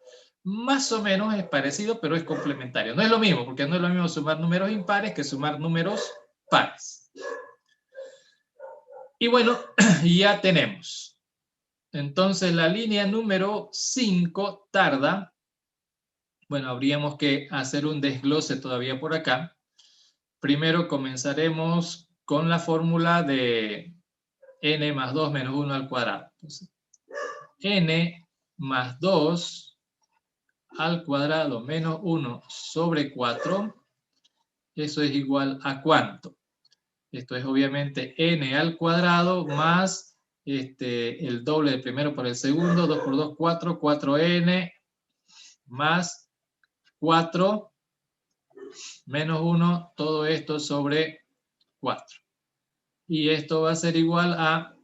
Más o menos es parecido, pero es complementario. No es lo mismo, porque no es lo mismo sumar números impares que sumar números pares. Y bueno, ya tenemos. Entonces la línea número 5 tarda. Bueno, habríamos que hacer un desglose todavía por acá. Primero comenzaremos con la fórmula de n más 2 menos 1 al cuadrado. Entonces, n más 2 al cuadrado menos 1 sobre 4, eso es igual a ¿cuánto? Esto es obviamente n al cuadrado más el doble del primero por el segundo, 2 por 2, 4, 4n más 4 menos 1, todo esto sobre 4. Y esto va a ser igual a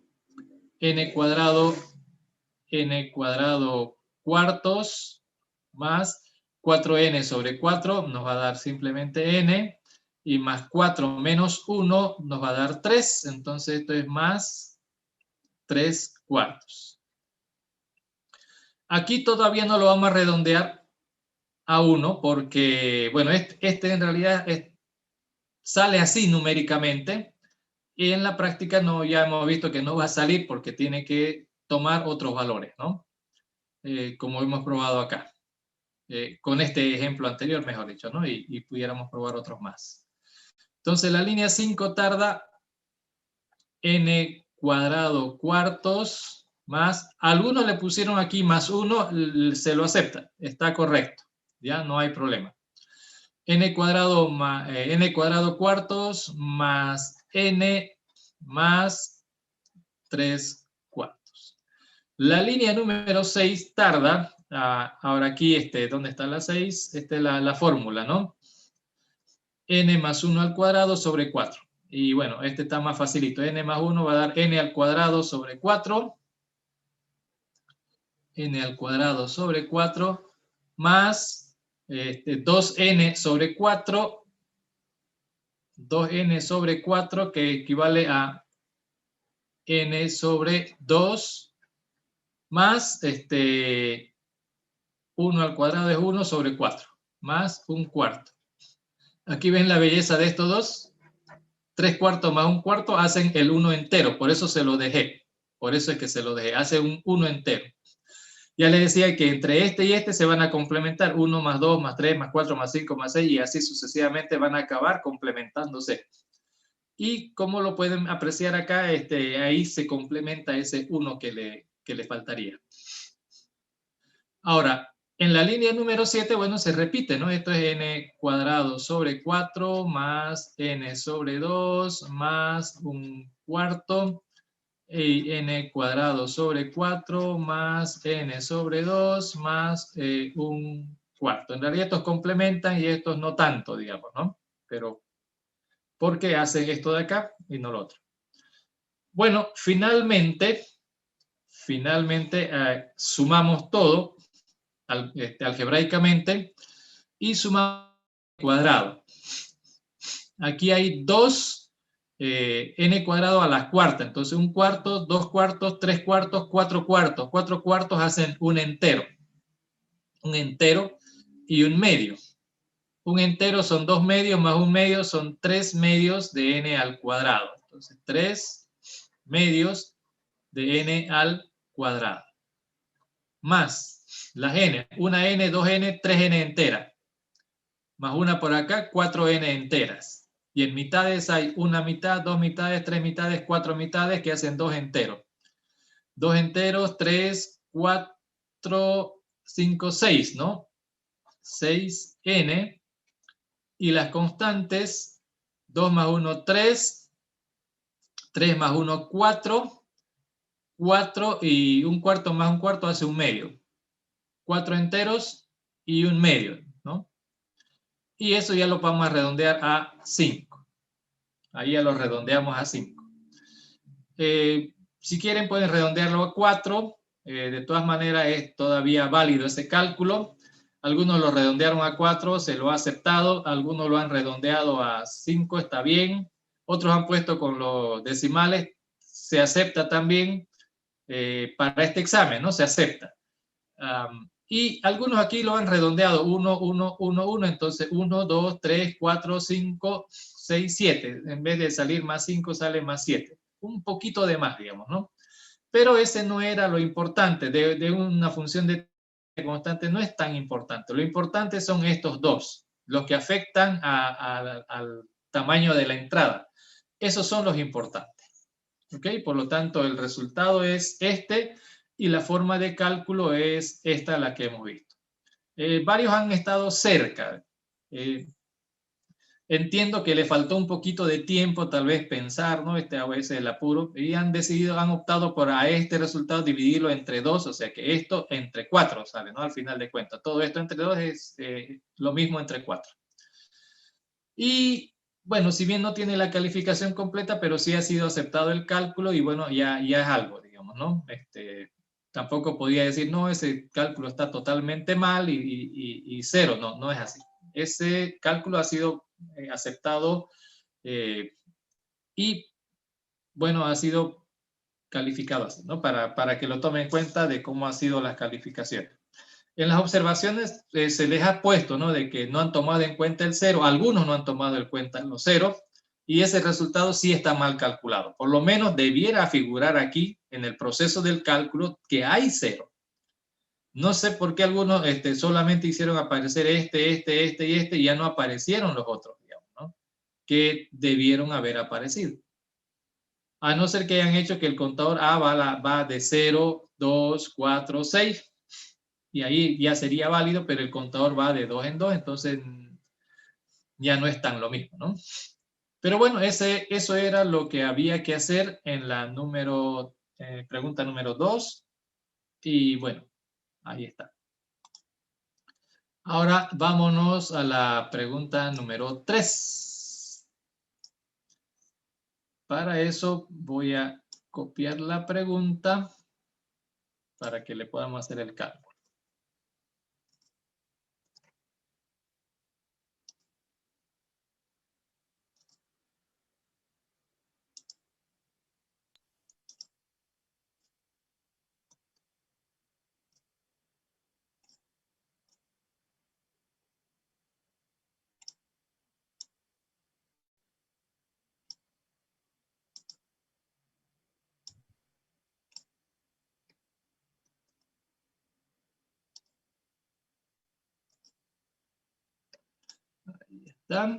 n cuadrado cuartos más 4n sobre 4 nos va a dar simplemente n, y más 4 menos 1 nos va a dar 3, entonces esto es más 3 cuartos. Aquí todavía no lo vamos a redondear a 1 porque, bueno, este en realidad sale así numéricamente, y en la práctica ya hemos visto que no va a salir porque tiene que tomar otros valores, ¿no? Como hemos probado acá. Con este ejemplo anterior, mejor dicho, ¿no? Y pudiéramos probar otros más. Entonces, la línea 5 tarda n cuadrado cuartos más, algunos le pusieron aquí más 1, se lo acepta, está correcto, ya no hay problema. N cuadrado cuartos más n más 3 cuartos. La línea número 6 tarda, ahora aquí, ¿dónde está la 6? Esta es la fórmula, ¿no? N más 1 al cuadrado sobre 4. Y bueno, este está más facilito. N más 1 va a dar n al cuadrado sobre 4. N al cuadrado sobre 4 más 2n sobre 4. 2n sobre 4 que equivale a n sobre 2 más 1 al cuadrado es 1 sobre 4 más un cuarto. Aquí ven la belleza de estos dos. 3 cuartos más un cuarto hacen el 1 entero, por eso se lo dejé. Por eso es que se lo dejé, hace un 1 entero. Ya les decía que entre este y este se van a complementar 1 más 2 más 3 más 4 más 5 más 6 y así sucesivamente van a acabar complementándose. Y como lo pueden apreciar acá, ahí se complementa ese 1 que le faltaría. Ahora, en la línea número 7, bueno, se repite, ¿no? Esto es n cuadrado sobre 4 más n sobre 2 más un cuarto y n cuadrado sobre 4 más n sobre 2 más un cuarto. En realidad estos complementan y estos no tanto, digamos, ¿no? Pero, ¿por qué hacen esto de acá y no lo otro? Bueno, finalmente sumamos todo algebraicamente y sumamos cuadrado. Aquí hay 2 n cuadrado a la cuarta, entonces un cuarto, 2 cuartos, 3 cuartos, 4 cuartos. 4 cuartos hacen un entero y un medio. Un entero son 2 medios más un medio son 3 medios de n al cuadrado. Entonces 3 medios de n al cuadrado. Más las n, una n, 2n, 3n entera. Más una por acá, 4n enteras. Y en mitades hay una mitad, 2 mitades, 3 mitades, 4 mitades que hacen 2 enteros. 2 enteros, 3, 4, 5, 6, ¿no? 6n. Y las constantes, 2 más 1, 3, 3 más 1, 4, 4 y un cuarto más un cuarto hace un medio. 4 enteros y un medio, ¿no? Y eso ya lo vamos a redondear a 5. Ahí ya lo redondeamos a 5. Si quieren pueden redondearlo a 4. De todas maneras es todavía válido ese cálculo. Algunos lo redondearon a 4, se lo ha aceptado. Algunos lo han redondeado a 5, está bien. Otros han puesto con los decimales, se acepta también para este examen, ¿no? Se acepta. Y algunos aquí lo han redondeado 1, 1, 1, 1, entonces 1, 2, 3, 4, 5, 6, 7. En vez de salir más 5, sale más 7. Un poquito de más, digamos, ¿no? Pero ese no era lo importante. De una función de constante no es tan importante. Lo importante son estos dos, los que afectan al tamaño de la entrada. Esos son los importantes. ¿Ok? Por lo tanto, el resultado es este y la forma de cálculo es esta la que hemos visto. Varios han estado cerca. Entiendo que le faltó un poquito de tiempo, tal vez pensar, ¿no? A veces el apuro, y han optado por a este resultado dividirlo entre 2, o sea que esto entre 4 sale, ¿no? Al final de cuentas, todo esto entre 2 es lo mismo entre 4. Y bueno, si bien no tiene la calificación completa, pero sí ha sido aceptado el cálculo y bueno, ya es algo, digamos, ¿no? Tampoco podía decir, no, ese cálculo está totalmente mal y 0, no es así. Ese cálculo ha sido aceptado y bueno, ha sido calificado así, ¿no? Para que lo tomen en cuenta de cómo han sido las calificaciones. En las observaciones se les ha puesto, ¿no? De que no han tomado en cuenta el 0, algunos no han tomado en cuenta los ceros, y ese resultado sí está mal calculado. Por lo menos debiera figurar aquí en el proceso del cálculo que hay 0. No sé por qué algunos solamente hicieron aparecer y ya no aparecieron los otros, digamos, ¿no? Que debieron haber aparecido. A no ser que hayan hecho que el contador A va de 0, 2, 4, 6, y ahí ya sería válido, pero el contador va de 2 en 2, entonces ya no es tan lo mismo, ¿no? Pero bueno, eso era lo que había que hacer en la pregunta número 2, y bueno, ahí está. Ahora vámonos a la pregunta número 3. Para eso voy a copiar la pregunta para que le podamos hacer el cálculo. ¿Está?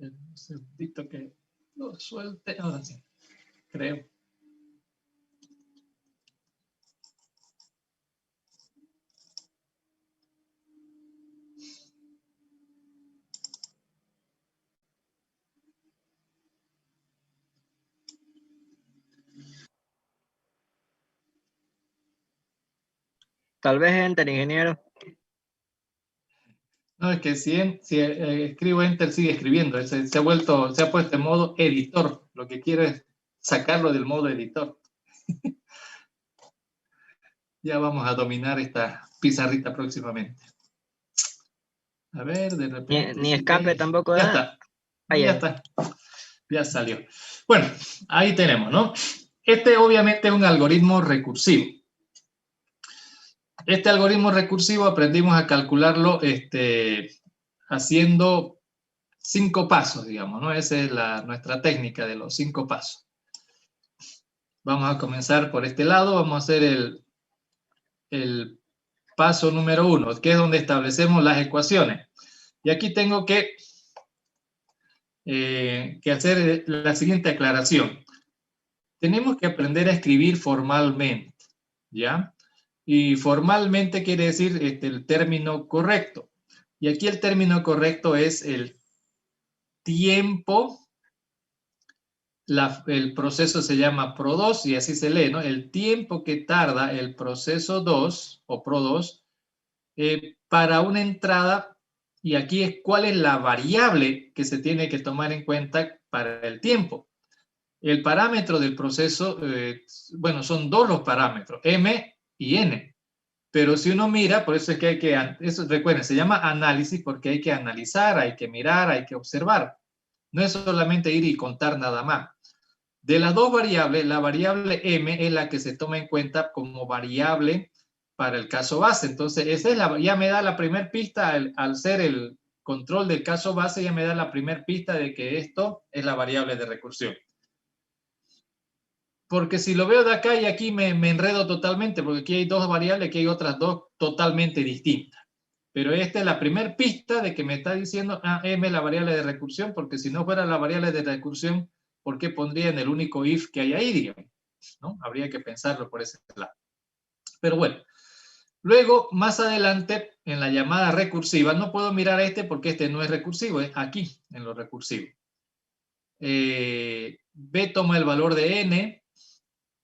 Un segundito que lo suelte. Ahora sí, creo. Tal vez enter, ingeniero. No, es que si escribo enter sigue escribiendo. Se ha puesto en modo editor. Lo que quiero es sacarlo del modo editor. Ya vamos a dominar esta pizarrita próximamente. A ver, de repente. Ni escape tampoco ya da. está. Ahí Ya está. Ya salió. Bueno, ahí tenemos, ¿no? Este obviamente es un algoritmo recursivo. Este algoritmo recursivo aprendimos a calcularlo haciendo 5 pasos, digamos, ¿no? Esa es nuestra técnica de los 5 pasos. Vamos a comenzar por este lado. Vamos a hacer el paso número 1, que es donde establecemos las ecuaciones. Y aquí tengo que hacer la siguiente aclaración. Tenemos que aprender a escribir formalmente, ¿ya? Y formalmente quiere decir el término correcto. Y aquí el término correcto es el tiempo. El proceso se llama PRO2 y así se lee, ¿no? El tiempo que tarda el proceso 2 o PRO2 para una entrada, y aquí es cuál es la variable que se tiene que tomar en cuenta para el tiempo. El parámetro del proceso, bueno, son 2 los parámetros, M y N. Pero si uno mira, por eso es que hay que, eso recuerden, se llama análisis porque hay que analizar, hay que mirar, hay que observar. No es solamente ir y contar nada más. De las 2 variables, la variable M es la que se toma en cuenta como variable para el caso base. Entonces, esa es ya me da la primera pista, al ser el control del caso base, ya me da la primera pista de que esto es la variable de recursión. Porque si lo veo de acá y aquí me enredo totalmente, porque aquí hay 2 variables, aquí hay otras 2 totalmente distintas. Pero esta es la primera pista de que me está diciendo M la variable de recursión, porque si no fuera la variable de recursión, ¿por qué pondría en el único if que hay ahí, digamos? ¿No? Habría que pensarlo por ese lado. Pero bueno, luego, más adelante, en la llamada recursiva, no puedo mirar porque este no es recursivo, es aquí, en lo recursivo. B toma el valor de N,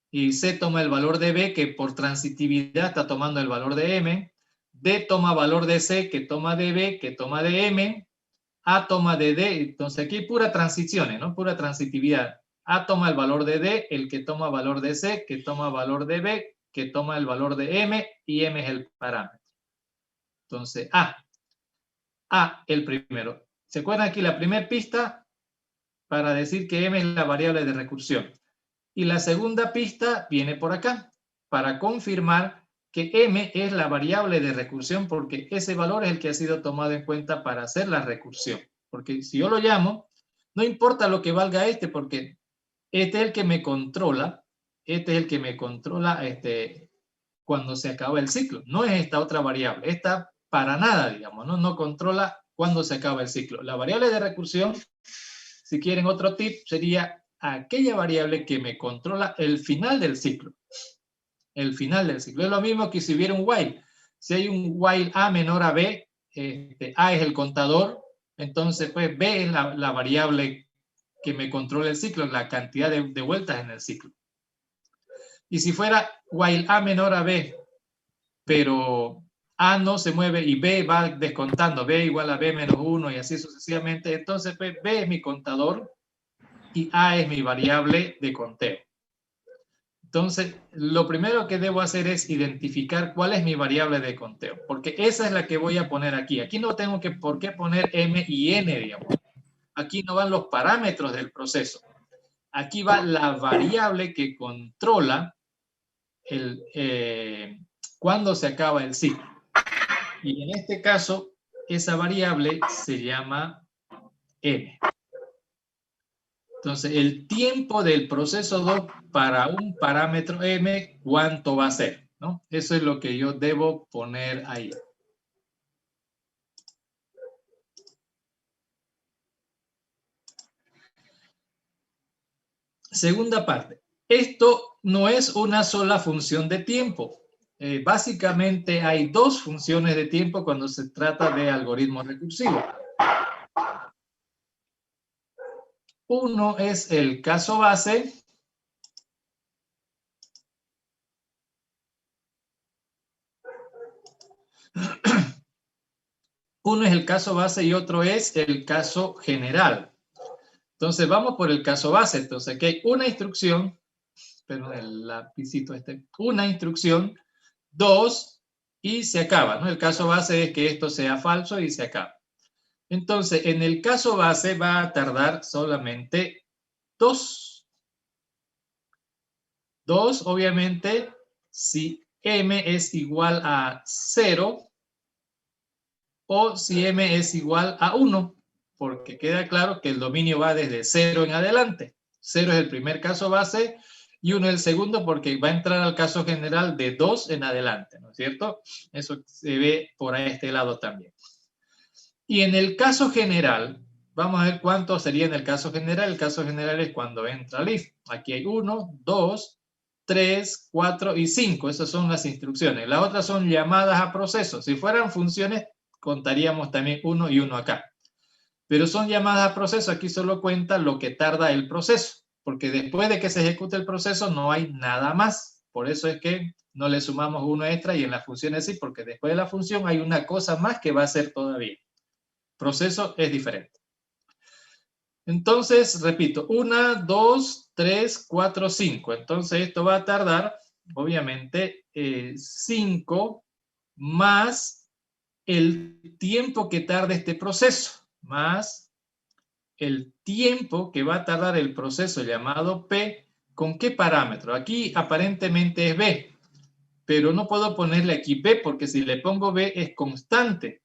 y C toma el valor de B, que por transitividad está tomando el valor de M. D toma valor de C, que toma de B, que toma de M. A toma de D. Entonces aquí hay pura transiciones, ¿no? Pura transitividad. A toma el valor de D, el que toma valor de C, que toma valor de B, que toma el valor de M, y M es el parámetro. Entonces, A, el primero. ¿Se acuerdan aquí la primera pista para decir que M es la variable de recursión? Y la segunda pista viene por acá, para confirmar que M es la variable de recursión, porque ese valor es el que ha sido tomado en cuenta para hacer la recursión. Porque si yo lo llamo, no importa lo que valga porque este es el que me controla, cuando se acaba el ciclo. No es esta otra variable, esta para nada, digamos, no controla cuando se acaba el ciclo. La variable de recursión, si quieren otro tip, sería aquella variable que me controla el final del ciclo. El final del ciclo. Es lo mismo que si hubiera un while. Si hay un while A menor a B, A es el contador, entonces pues B es la variable que me controla el ciclo, la cantidad de vueltas en el ciclo. Y si fuera while A menor a B, pero A no se mueve y B va descontando, B igual a B menos 1 y así sucesivamente. Entonces B es mi contador y A es mi variable de conteo. Entonces, lo primero que debo hacer es identificar cuál es mi variable de conteo, porque esa es la que voy a poner aquí. Aquí no tengo por qué poner M y N, digamos. Aquí no van los parámetros del proceso. Aquí va la variable que controla cuándo se acaba el ciclo. Y en este caso, esa variable se llama M. Entonces, el tiempo del proceso 2 para un parámetro M, ¿cuánto va a ser? ¿No? Eso es lo que yo debo poner ahí. Segunda parte. Esto no es una sola función de tiempo. Básicamente hay dos funciones de tiempo cuando se trata de algoritmos recursivos. Uno es el caso base. Uno es el caso base y otro es el caso general. Entonces vamos por el caso base. Entonces aquí hay una instrucción, pero el lapicito una instrucción, 2 y se acaba, ¿no? El caso base es que esto sea falso y se acaba. Entonces, en el caso base va a tardar solamente 2. 2, obviamente, si m es igual a 0 o si m es igual a 1, porque queda claro que el dominio va desde 0 en adelante. 0 es el primer caso base y 1 es el segundo porque va a entrar al caso general de 2 en adelante, ¿no es cierto? Eso se ve por este lado también. Y en el caso general, vamos a ver cuánto sería en el caso general. El caso general es cuando entra el if. Aquí hay 1, 2, 3, 4 y 5. Esas son las instrucciones. Las otras son llamadas a procesos. Si fueran funciones, contaríamos también 1 y 1 acá. Pero son llamadas a proceso. Aquí solo cuenta lo que tarda el proceso. Porque después de que se ejecute el proceso no hay nada más. Por eso es que no le sumamos 1 extra y en las funciones sí, porque después de la función hay una cosa más que va a hacer todavía. Proceso es diferente. Entonces, repito, 1, 2, 3, 4, 5. Entonces, esto va a tardar, obviamente, 5 más el tiempo que tarde este proceso, más el tiempo que va a tardar el proceso llamado P. ¿Con qué parámetro? Aquí aparentemente es B, pero no puedo ponerle aquí B porque si le pongo B es constante.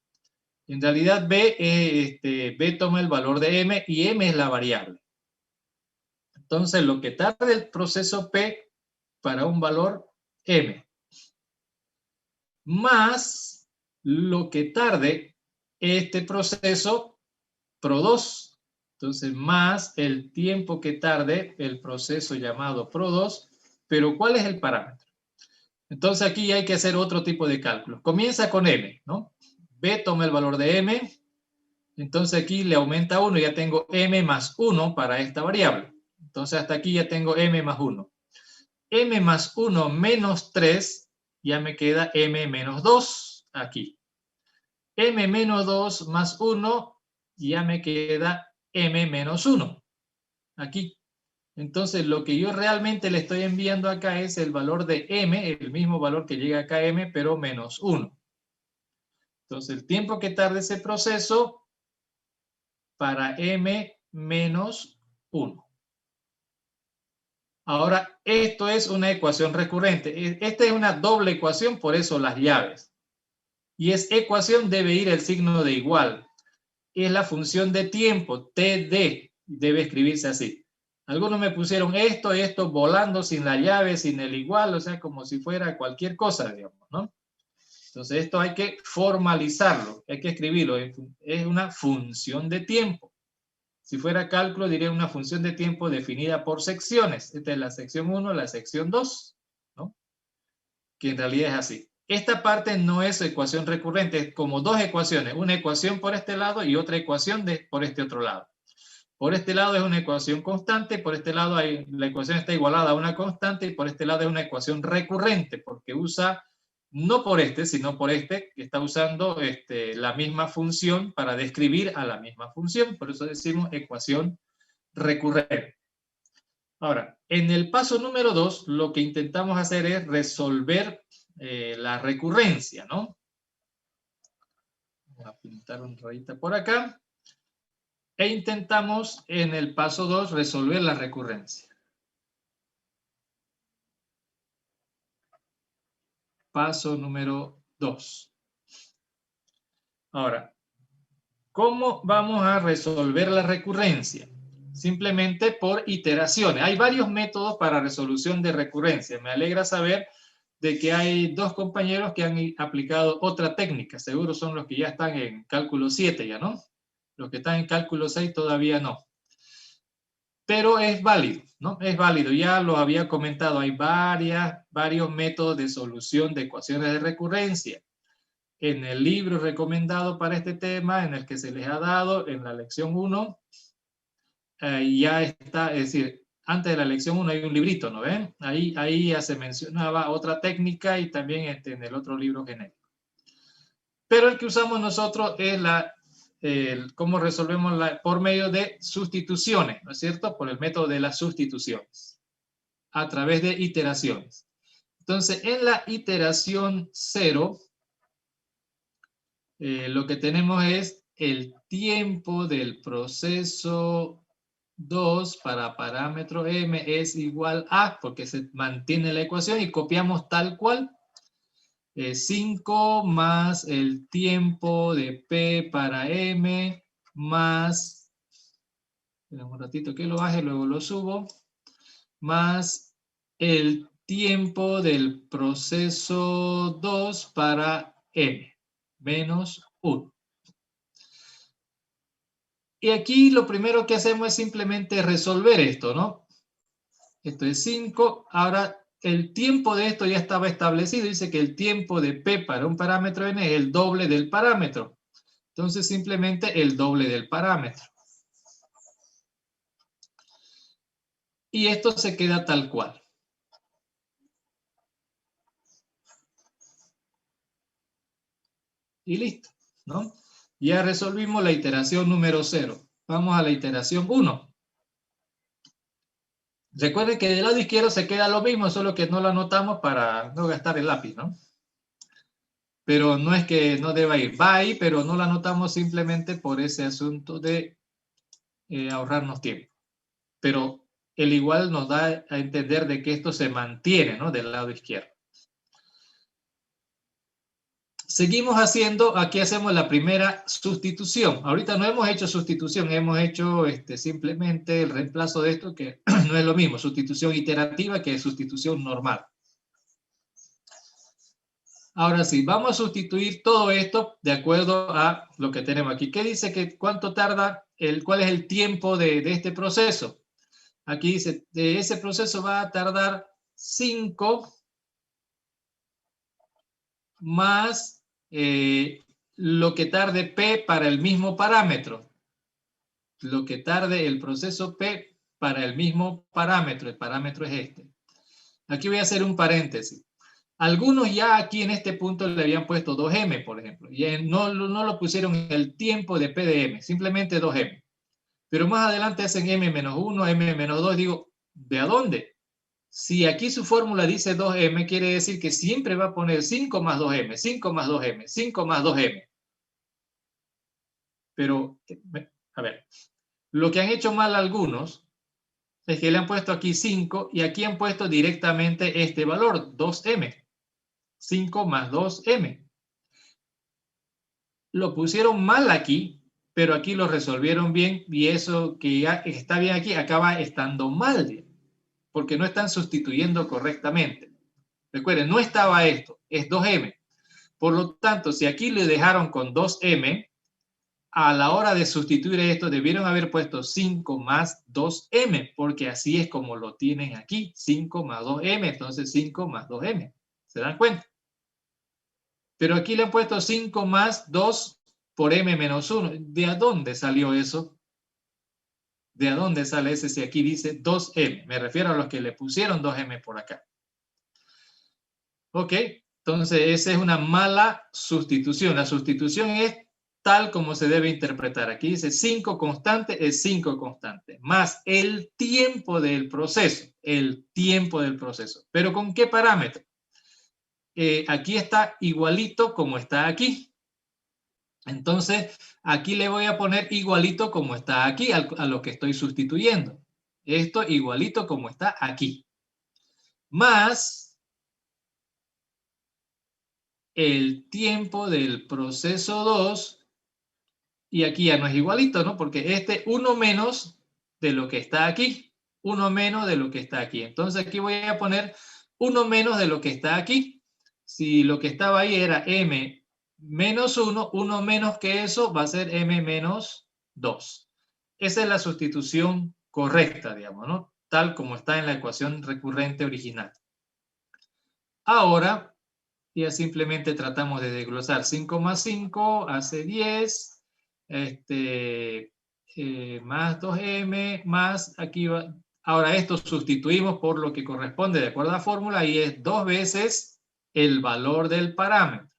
En realidad B toma el valor de M y M es la variable. Entonces lo que tarda el proceso P para un valor M más lo que tarde este proceso PRO2. Entonces más el tiempo que tarde el proceso llamado PRO2. Pero ¿cuál es el parámetro? Entonces aquí hay que hacer otro tipo de cálculo. Comienza con M, ¿no? B toma el valor de M. Entonces aquí le aumenta 1, ya tengo m más 1 para esta variable. Entonces hasta aquí ya tengo m más 1. M más 1 menos 3, ya me queda m menos 2 aquí. M menos 2 más 1, ya me queda m menos 1 aquí. Entonces lo que yo realmente le estoy enviando acá es el valor de m, el mismo valor que llega acá a m, pero menos 1. Entonces el tiempo que tarde ese proceso para m menos 1. Ahora, esto es una ecuación recurrente. Esta es una doble ecuación, por eso las llaves. Y es ecuación, debe ir el signo de igual. Es la función de tiempo, TD, debe escribirse así. Algunos me pusieron esto volando sin la llave, sin el igual, o sea, como si fuera cualquier cosa, digamos, ¿no? Entonces, esto hay que formalizarlo, hay que escribirlo. Es una función de tiempo. Si fuera cálculo, diría una función de tiempo definida por secciones. Esta es la sección 1, la sección 2, ¿no? Que en realidad es así. Esta parte no es ecuación recurrente, es como dos ecuaciones. Una ecuación por este lado y otra ecuación por este otro lado. Por este lado es una ecuación constante, por este lado la ecuación está igualada a una constante y por este lado es una ecuación recurrente porque usa No por este, sino por este, que está usando la misma función para describir a la misma función. Por eso decimos ecuación recurrente. Ahora, en el paso número 2, lo que intentamos hacer es resolver la recurrencia, ¿no? Voy a pintar una rayita por acá. E intentamos en el paso 2 resolver la recurrencia. Paso número 2. Ahora, ¿cómo vamos a resolver la recurrencia? Simplemente por iteraciones. Hay varios métodos para resolución de recurrencia. Me alegra saber de que hay dos compañeros que han aplicado otra técnica. Seguro son los que ya están en cálculo 7 ya, ¿no? Los que están en cálculo 6 todavía no. Pero es válido, ¿no? Es válido. Ya lo había comentado. Hay varios métodos de solución de ecuaciones de recurrencia. En el libro recomendado para este tema, en el que se les ha dado en la lección 1, ya está, es decir, antes de la lección 1 hay un librito, ¿no ven? Ahí ya se mencionaba otra técnica y también en el otro libro genérico. Pero el que usamos nosotros es cómo resolvemos por medio de sustituciones, ¿no es cierto? Por el método de las sustituciones, a través de iteraciones. Entonces, en la iteración 0, lo que tenemos es el tiempo del proceso 2 para parámetro m es igual a, porque se mantiene la ecuación y copiamos tal cual, 5 más el tiempo de p para m más, un ratito que lo baje, luego lo subo, más el tiempo del proceso 2 para m, menos 1. Y aquí lo primero que hacemos es simplemente resolver esto, ¿no? Esto es 5. Ahora, el tiempo de esto ya estaba establecido. Dice que el tiempo de P para un parámetro N es el doble del parámetro. Entonces, simplemente el doble del parámetro. Y esto se queda tal cual. Y listo, ¿no? Ya resolvimos la iteración número 0. Vamos a la iteración 1. Recuerden que del lado izquierdo se queda lo mismo, solo que no lo anotamos para no gastar el lápiz, ¿no? Pero no es que no deba ir. Va ahí, pero no lo anotamos simplemente por ese asunto de ahorrarnos tiempo. Pero el igual nos da a entender de que esto se mantiene, ¿no? Del lado izquierdo. Seguimos haciendo, aquí hacemos la primera sustitución. Ahorita no hemos hecho sustitución, hemos hecho simplemente el reemplazo de esto, que no es lo mismo, sustitución iterativa que sustitución normal. Ahora sí, vamos a sustituir todo esto de acuerdo a lo que tenemos aquí. ¿Qué dice que cuánto tarda, cuál es el tiempo de este proceso? Aquí dice, de ese proceso va a tardar 5 más lo que tarde P para el mismo parámetro. Lo que tarde el proceso P para el mismo parámetro. El parámetro es este. Aquí voy a hacer un paréntesis. Algunos ya aquí en este punto le habían puesto 2m, por ejemplo. Y no lo pusieron el tiempo de P de m, simplemente 2m. Pero más adelante hacen m menos 1, m menos 2. Digo, ¿de a dónde? Si aquí su fórmula dice 2m, quiere decir que siempre va a poner 5 más 2m, 5 más 2m, 5 más 2m. Pero, a ver, lo que han hecho mal algunos es que le han puesto aquí 5 y aquí han puesto directamente este valor, 2m. 5 más 2m. Lo pusieron mal aquí, pero aquí lo resolvieron bien y eso que ya está bien aquí acaba estando mal, porque no están sustituyendo correctamente. Recuerden, no estaba esto, es 2m. Por lo tanto, si aquí le dejaron con 2m, a la hora de sustituir esto debieron haber puesto 5 más 2m, porque así es como lo tienen aquí, 5 más 2m, entonces 5 más 2m. ¿Se dan cuenta? Pero aquí le han puesto 5 más 2 por m menos 1. ¿De a dónde salió eso? ¿De a dónde sale ese si aquí dice 2m? Me refiero a los que le pusieron 2m por acá. Ok, Entonces, esa es una mala sustitución. La sustitución es tal como se debe interpretar. Aquí dice 5 constante es 5 constante, más el tiempo del proceso. El tiempo del proceso. ¿Pero con qué parámetro? Aquí está igualito como está aquí. Entonces, aquí le voy a poner igualito como está aquí, a lo que estoy sustituyendo. Esto igualito como está aquí. Más el tiempo del proceso 2, y aquí ya no es igualito, ¿no? Porque este 1 menos de lo que está aquí, 1 menos de lo que está aquí. Entonces aquí voy a poner 1 menos de lo que está aquí. Si lo que estaba ahí era m menos 1, 1 menos que eso va a ser m menos 2. Esa es la sustitución correcta, digamos, ¿no? Tal como está en la ecuación recurrente original. Ahora, ya simplemente tratamos de desglosar. 5 más 5 hace 10. Más 2m, más aquí va. Ahora esto sustituimos por lo que corresponde de acuerdo a la fórmula y es 2 veces el valor del parámetro.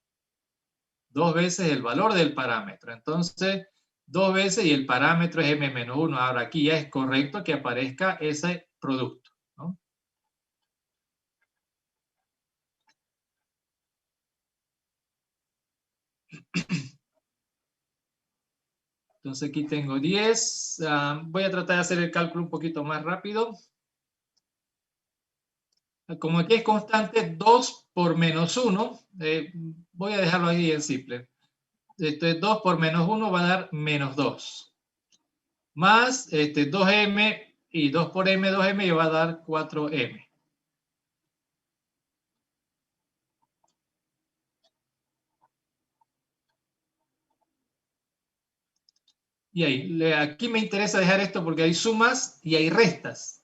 2 veces el valor del parámetro. Entonces, 2 veces y el parámetro es m menos 1. Ahora aquí ya es correcto que aparezca ese producto, ¿no? Entonces aquí tengo 10. Voy a tratar de hacer el cálculo un poquito más rápido. Como aquí es constante, 2 por menos 1, voy a dejarlo ahí en simple. Esto es 2 por menos 1 va a dar menos 2. Más 2m y 2 por m, 2m y va a dar 4m. Y ahí, aquí me interesa dejar esto porque hay sumas y hay restas.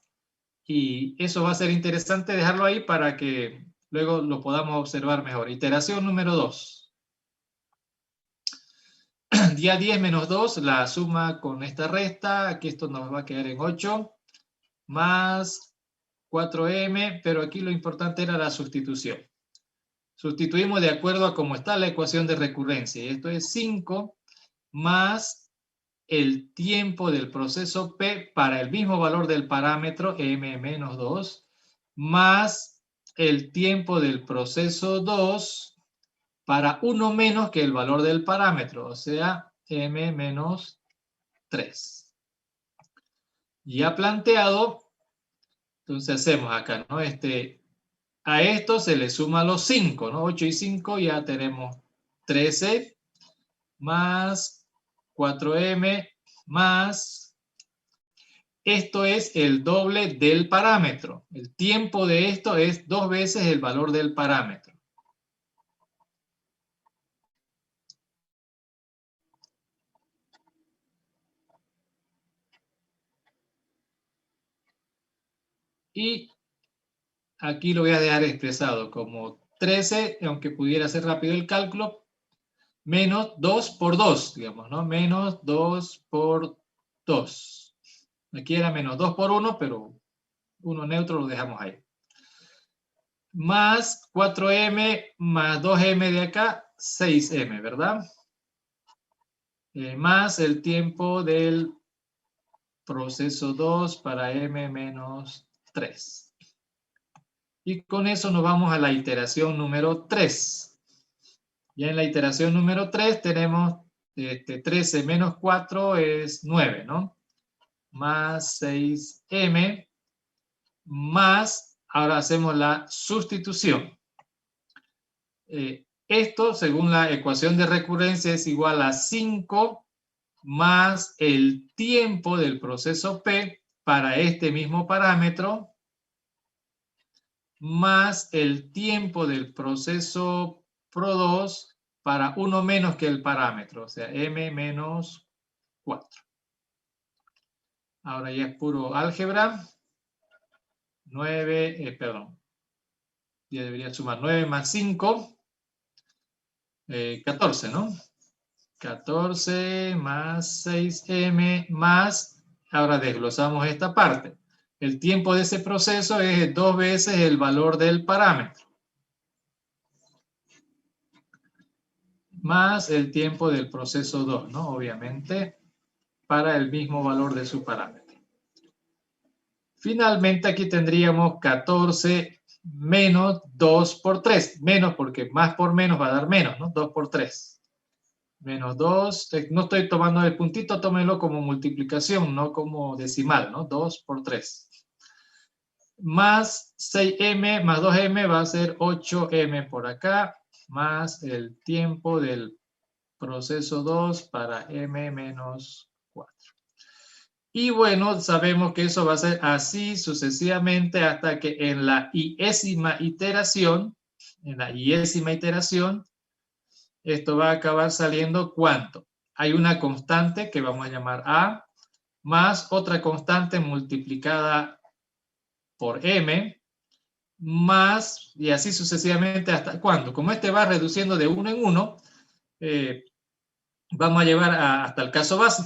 Y eso va a ser interesante dejarlo ahí para que luego lo podamos observar mejor. Iteración número 2. Día 10 menos 2, la suma con esta resta. Aquí esto nos va a quedar en 8. Más 4m, pero aquí lo importante era la sustitución. Sustituimos de acuerdo a cómo está la ecuación de recurrencia. Y esto es 5 más el tiempo del proceso P para el mismo valor del parámetro m menos 2 más el tiempo del proceso 2 para 1 menos que el valor del parámetro, o sea, m menos 3. Ya planteado, entonces hacemos acá, ¿no? A esto se le suma los 5, ¿no? 8 y 5 ya tenemos 13 más 4m más, esto es el doble del parámetro. El tiempo de esto es 2 veces el valor del parámetro. Y aquí lo voy a dejar expresado como 13, aunque pudiera ser rápido el cálculo, menos 2 por 2, digamos, ¿no? Menos 2 por 2. Aquí era menos 2 por 1, pero 1 neutro lo dejamos ahí. Más 4m más 2m de acá, 6m, ¿verdad? Más el tiempo del proceso 2 para m menos 3. Y con eso nos vamos a la iteración número 3. Ya en la iteración número 3 tenemos 13 menos 4 es 9, ¿no? Más 6m, más, ahora hacemos la sustitución. Esto, según la ecuación de recurrencia, es igual a 5 más el tiempo del proceso P para este mismo parámetro, más el tiempo del proceso PRO2 para 1 menos que el parámetro, o sea, m menos 4. Ahora ya es puro álgebra. 9, perdón, ya debería sumar 9 más 5, 14, ¿no? 14 más 6m más, ahora desglosamos esta parte. El tiempo de ese proceso es 2 veces el valor del parámetro. más el tiempo del proceso 2, ¿no? Obviamente, para el mismo valor de su parámetro. Finalmente, aquí tendríamos 14 menos 2 por 3. Menos porque más por menos va a dar menos, ¿no? 2 por 3. Menos 2. No estoy tomando el puntito, tómenlo como multiplicación, no como decimal, ¿no? 2 por 3. Más 6m más 2m va a ser 8m por acá, más el tiempo del proceso 2 para m menos 4. Y bueno, sabemos que eso va a ser así sucesivamente hasta que en la iésima iteración, esto va a acabar saliendo ¿cuánto? Hay una constante que vamos a llamar A, más otra constante multiplicada por m, más, y así sucesivamente hasta ¿cuándo? Como este va reduciendo de 1 en 1, vamos a llevar hasta el caso base.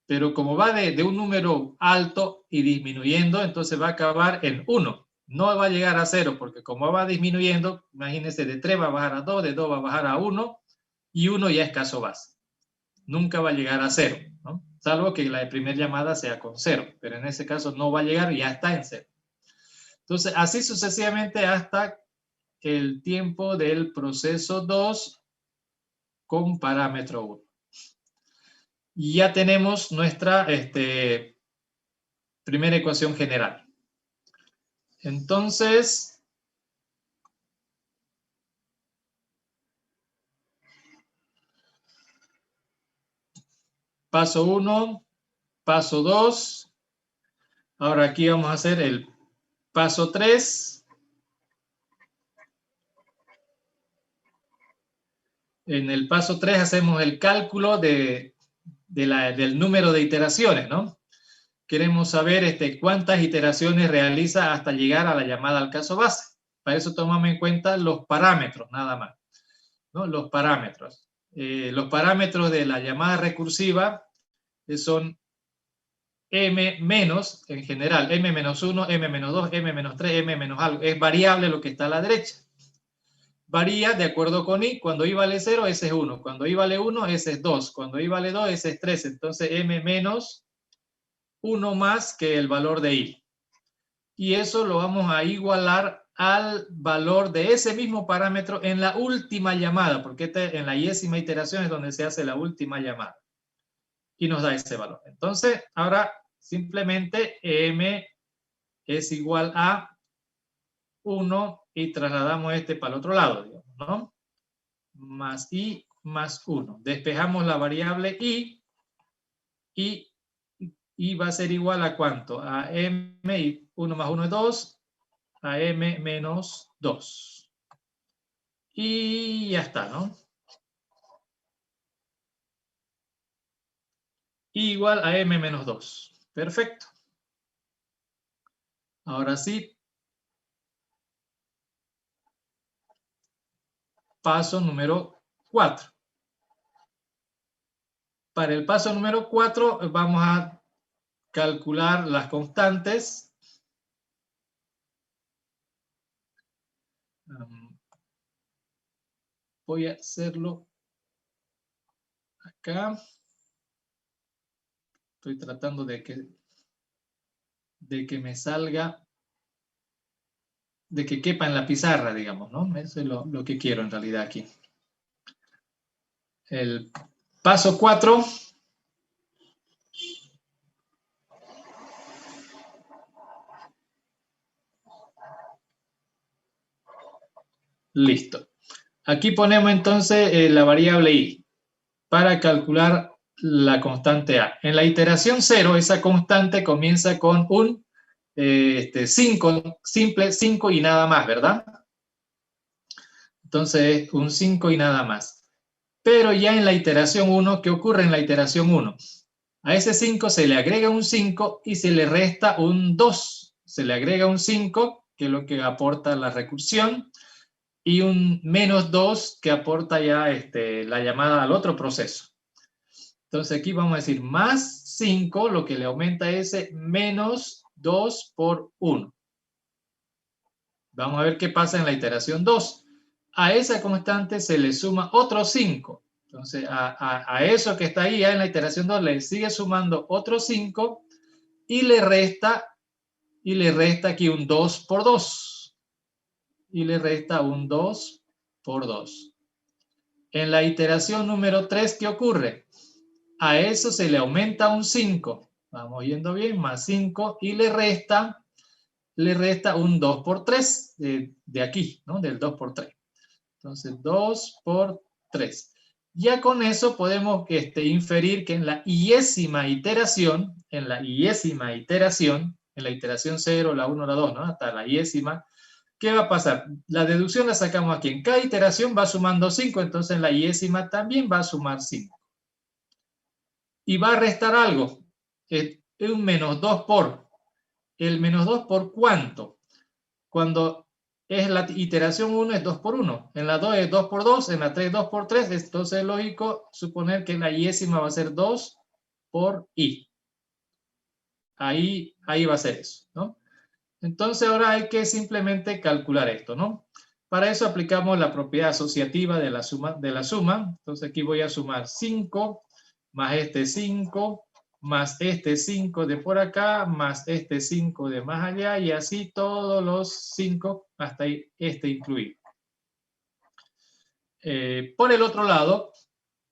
Pero como va de un número alto y disminuyendo, entonces va a acabar en 1. No va a llegar a 0, porque como va disminuyendo, imagínense, de 3 va a bajar a 2, de 2 va a bajar a 1, y 1 ya es caso base. Nunca va a llegar a 0, ¿no? Salvo que la primera llamada sea con 0, pero en ese caso no va a llegar y ya está en 0. Entonces, así sucesivamente hasta el tiempo del proceso 2 con parámetro 1. Y ya tenemos nuestra primera ecuación general. Entonces, paso 1, paso 2. Ahora aquí vamos a hacer el paso 3. En el paso 3 hacemos el cálculo del número de iteraciones, ¿no? Queremos saber cuántas iteraciones realiza hasta llegar a la llamada al caso base. Para eso tomamos en cuenta los parámetros, nada más, ¿no? Los parámetros. Los parámetros de la llamada recursiva son m menos, en general, m menos 1, m menos 2, m menos 3, m menos algo. Es variable lo que está a la derecha. Varía de acuerdo con i. Cuando i vale 0, ese es 1. Cuando i vale 1, ese es 2. Cuando i vale 2, ese es 3. Entonces, m menos 1 más que el valor de i. Y eso lo vamos a igualar al valor de ese mismo parámetro en la última llamada, porque en la iésima iteración es donde se hace la última llamada. Y nos da ese valor. Entonces, ahora simplemente m es igual a 1 y trasladamos para el otro lado, digamos, ¿no? Más i más 1. Despejamos la variable i va a ser igual a ¿cuánto? A m, y 1 más 1 es 2, a m menos 2. Y ya está, ¿no? Igual a m menos 2. Perfecto. Ahora sí. Paso número 4. Para el paso número 4 vamos a calcular las constantes. Voy a hacerlo acá. Estoy tratando de que me salga, de que quepa en la pizarra, digamos, ¿no? Eso es lo que quiero en realidad aquí. El paso 4. Listo. Aquí ponemos entonces la variable i para calcular la constante a. En la iteración 0, esa constante comienza con un 5, simple 5 y nada más, ¿verdad? Entonces, un 5 y nada más. Pero ya en la iteración 1, ¿qué ocurre en la iteración 1? A ese 5 se le agrega un 5 y se le resta un 2. Se le agrega un 5, que es lo que aporta la recursión, y un menos 2 que aporta ya la llamada al otro proceso. Entonces aquí vamos a decir más 5, lo que le aumenta es menos 2 por 1. Vamos a ver qué pasa en la iteración 2. a esa constante se le suma otro 5. Entonces, a eso que está ahí ya en la iteración 2 le sigue sumando otro 5 y le resta aquí un 2 por 2. Y le resta un 2 por 2. En la iteración número 3, ¿qué ocurre? A eso se le aumenta un 5. Vamos yendo bien, más 5 y le resta un 2 por 3 de aquí, ¿no? Del 2 por 3. Entonces, 2 por 3. Ya con eso podemos inferir que en la iésima iteración, en la iteración 0, la 1, la 2, ¿no? Hasta la iésima, ¿qué va a pasar? La deducción la sacamos aquí. En cada iteración va sumando 5, entonces en la iésima también va a sumar 5. Y va a restar algo. Es un menos 2 por. ¿El menos 2 por cuánto? Cuando es la iteración 1 es 2 por 1, en la 2 es 2 por 2, en la 3 2 por 3, entonces es lógico suponer que la iésima va a ser 2 por i. Ahí va a ser eso, ¿no? Entonces ahora hay que simplemente calcular esto, ¿no? Para eso aplicamos la propiedad asociativa de la suma. Entonces aquí voy a sumar 5 más este 5 más este 5 de por acá, más este 5 de más allá, y así todos los 5 hasta ahí, incluido. Por el otro lado,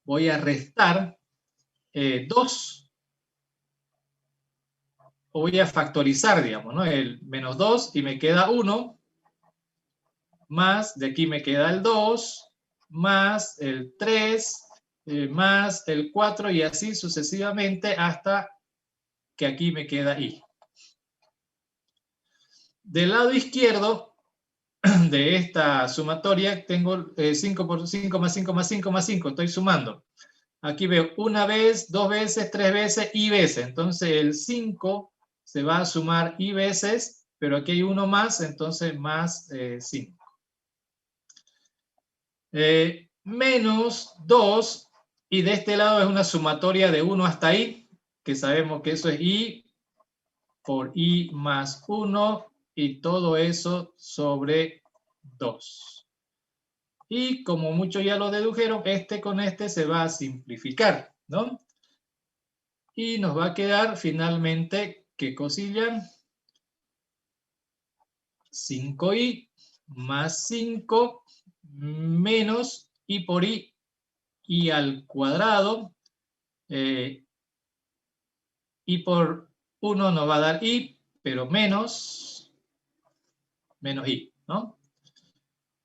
voy a restar 2, o voy a factorizar, digamos, ¿no? El menos 2 y me queda 1, más, de aquí me queda el 2, más el 3, más el 4 y así sucesivamente hasta que aquí me queda i. Del lado izquierdo de esta sumatoria tengo 5 por 5 más 5 más 5 más 5, estoy sumando. Aquí veo una vez, 2 veces, 3 veces y veces. Entonces el 5 se va a sumar i veces, pero aquí hay uno más, entonces más 5. Menos 2, y de este lado es una sumatoria de 1 hasta i, que sabemos que eso es i por i más 1, y todo eso sobre 2. Y como muchos ya lo dedujeron, este con este se va a simplificar, ¿no? Y nos va a quedar finalmente, ¿qué cosilla? 5i más 5 menos i por i al cuadrado, i por 1 nos va a dar i, pero menos i, ¿no?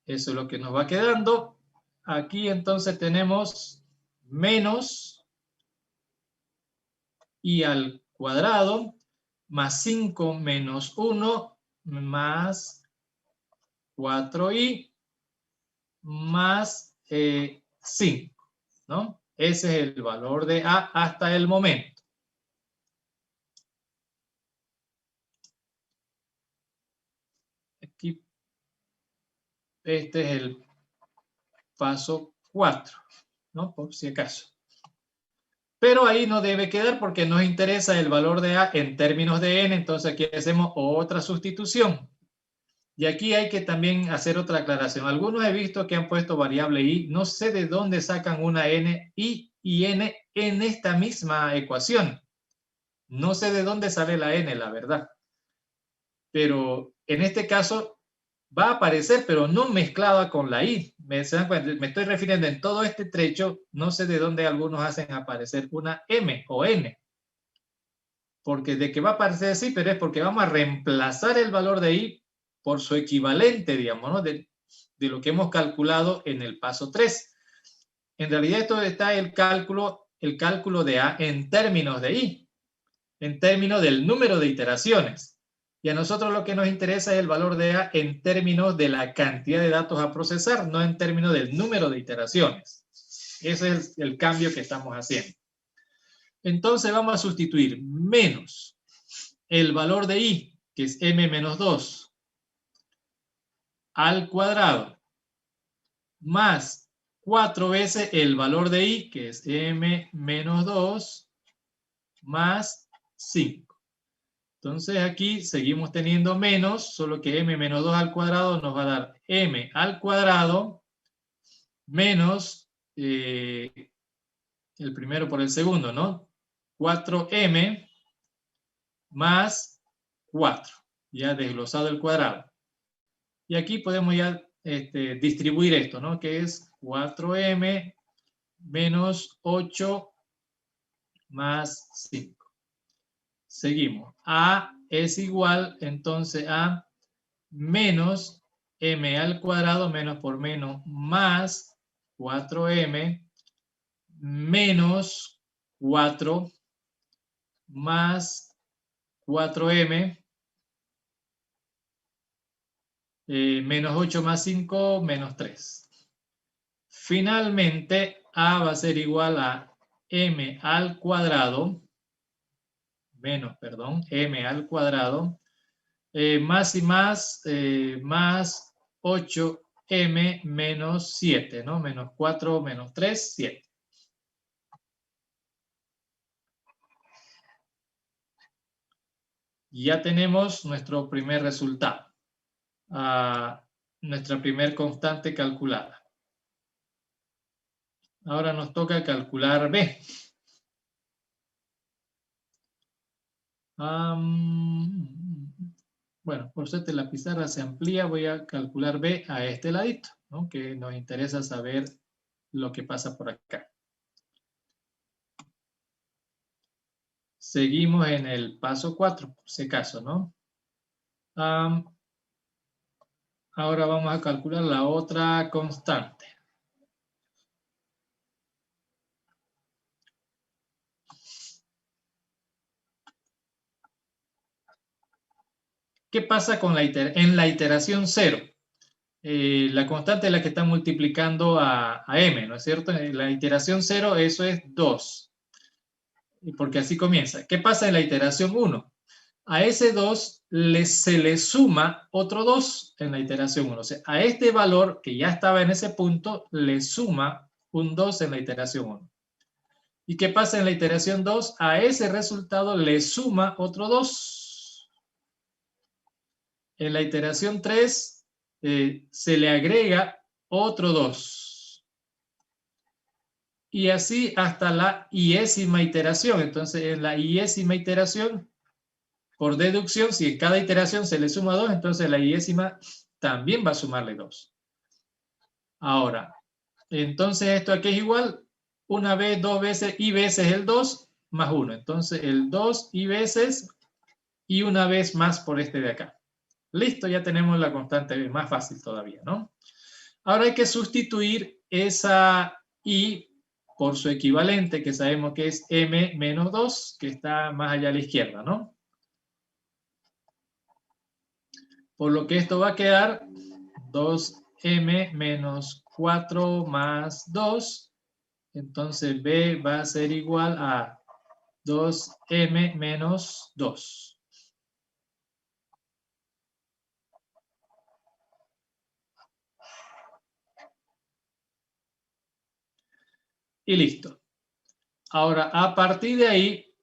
Eso es lo que nos va quedando. Aquí entonces tenemos menos i al cuadrado más 5 menos 1 más 4i más 5, ¿no? Ese es el valor de a hasta el momento. Aquí, este es el paso 4, ¿no? Por si acaso. Pero ahí no debe quedar porque nos interesa el valor de a en términos de n, entonces aquí hacemos otra sustitución. Y aquí hay que también hacer otra aclaración. Algunos he visto que han puesto variable i, no sé de dónde sacan una n, i y n en esta misma ecuación. No sé de dónde sale la n, la verdad. Pero en este caso va a aparecer, pero no mezclada con la i. Me estoy refiriendo en todo este trecho, no sé de dónde algunos hacen aparecer una m o n. Porque de que va a aparecer así, pero es porque vamos a reemplazar el valor de i por su equivalente, digamos, ¿no? De lo que hemos calculado en el paso 3. En realidad esto está el cálculo de a en términos de i, en términos del número de iteraciones. Y a nosotros lo que nos interesa es el valor de a en términos de la cantidad de datos a procesar, no en términos del número de iteraciones. Ese es el cambio que estamos haciendo. Entonces vamos a sustituir menos el valor de i, que es m menos 2, al cuadrado, más 4 veces el valor de i, que es m menos 2, más 5. Entonces aquí seguimos teniendo menos, solo que m menos 2 al cuadrado nos va a dar m al cuadrado menos el primero por el segundo, ¿no? 4m más 4, ya desglosado el cuadrado. Y aquí podemos ya distribuir esto, ¿no? Que es 4m menos 8 más 5. Seguimos. A es igual entonces a menos m al cuadrado, menos por menos, más 4m menos 4 más 4m menos 8 más 5 menos 3. Finalmente, a va a ser igual a m al cuadrado, menos, perdón, m al cuadrado, más y más, más 8m menos 7, ¿no? Menos 4 menos 3, 7. Ya tenemos nuestro primer resultado, nuestra primer constante calculada. Ahora nos toca calcular B. Bueno, por suerte la pizarra se amplía, voy a calcular B a este ladito, ¿no? Que nos interesa saber lo que pasa por acá. Seguimos en el paso 4, por si acaso, ¿no? Ahora vamos a calcular la otra constante. ¿Qué pasa con en la iteración 0? La constante es la que está multiplicando a m, ¿no es cierto? En la iteración 0 eso es 2. Porque así comienza. ¿Qué pasa en la iteración 1? A ese 2 se le suma otro 2 en la iteración 1. O sea, a este valor que ya estaba en ese punto, le suma un 2 en la iteración 1. ¿Y qué pasa en la iteración 2? A ese resultado le suma otro 2. En la iteración 3 se le agrega otro 2. Y así hasta la iésima iteración. Entonces, en la iésima iteración, por deducción, si en cada iteración se le suma 2, entonces la iésima también va a sumarle 2. Ahora, entonces esto aquí es igual, una vez, dos veces, y veces el 2 más 1. Entonces el 2 y veces, y una vez más por este de acá. Listo, ya tenemos la constante B, más fácil todavía, ¿no? Ahora hay que sustituir esa I por su equivalente, que sabemos que es M menos 2, que está más allá a la izquierda, ¿no? Por lo que esto va a quedar 2m menos 4 más 2. Entonces B va a ser igual a 2m menos 2. Y listo. Ahora, a partir de ahí,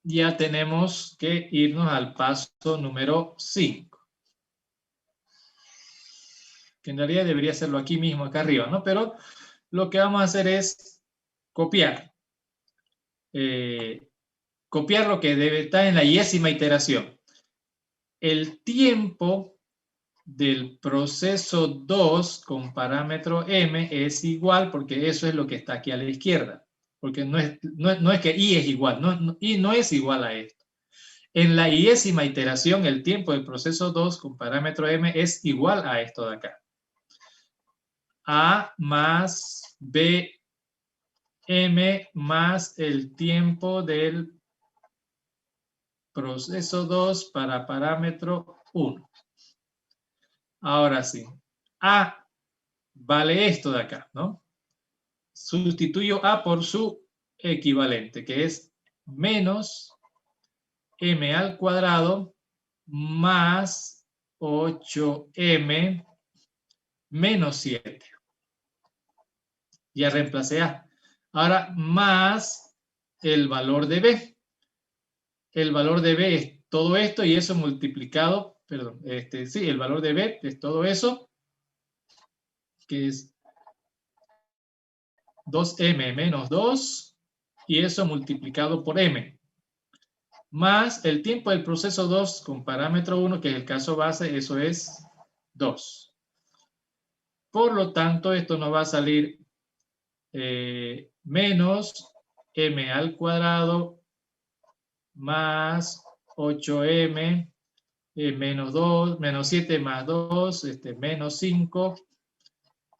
ya tenemos que irnos al paso número 5. Que en realidad debería hacerlo aquí mismo, acá arriba, ¿no? Pero lo que vamos a hacer es copiar. Copiar lo que debe estar en la iésima iteración. El tiempo del proceso 2 con parámetro m es igual, porque eso es lo que está aquí a la izquierda. Porque no es que i es igual, i no es igual a esto. En la iésima iteración, el tiempo del proceso 2 con parámetro m es igual a esto de acá. A más b m más el tiempo del proceso 2 para parámetro 1. Ahora sí, A vale esto de acá, ¿no? Sustituyo A por su equivalente, que es menos m al cuadrado más 8m menos 7. Ya reemplacé A. Ahora más el valor de B. El valor de B es todo esto y eso multiplicado, perdón, sí, el valor de B es todo eso, que es 2m menos 2, y eso multiplicado por m, más el tiempo del proceso 2 con parámetro 1, que es el caso base, eso es 2. Por lo tanto, esto nos va a salir menos m al cuadrado más 8m menos 2, menos 7 más 2, menos 5,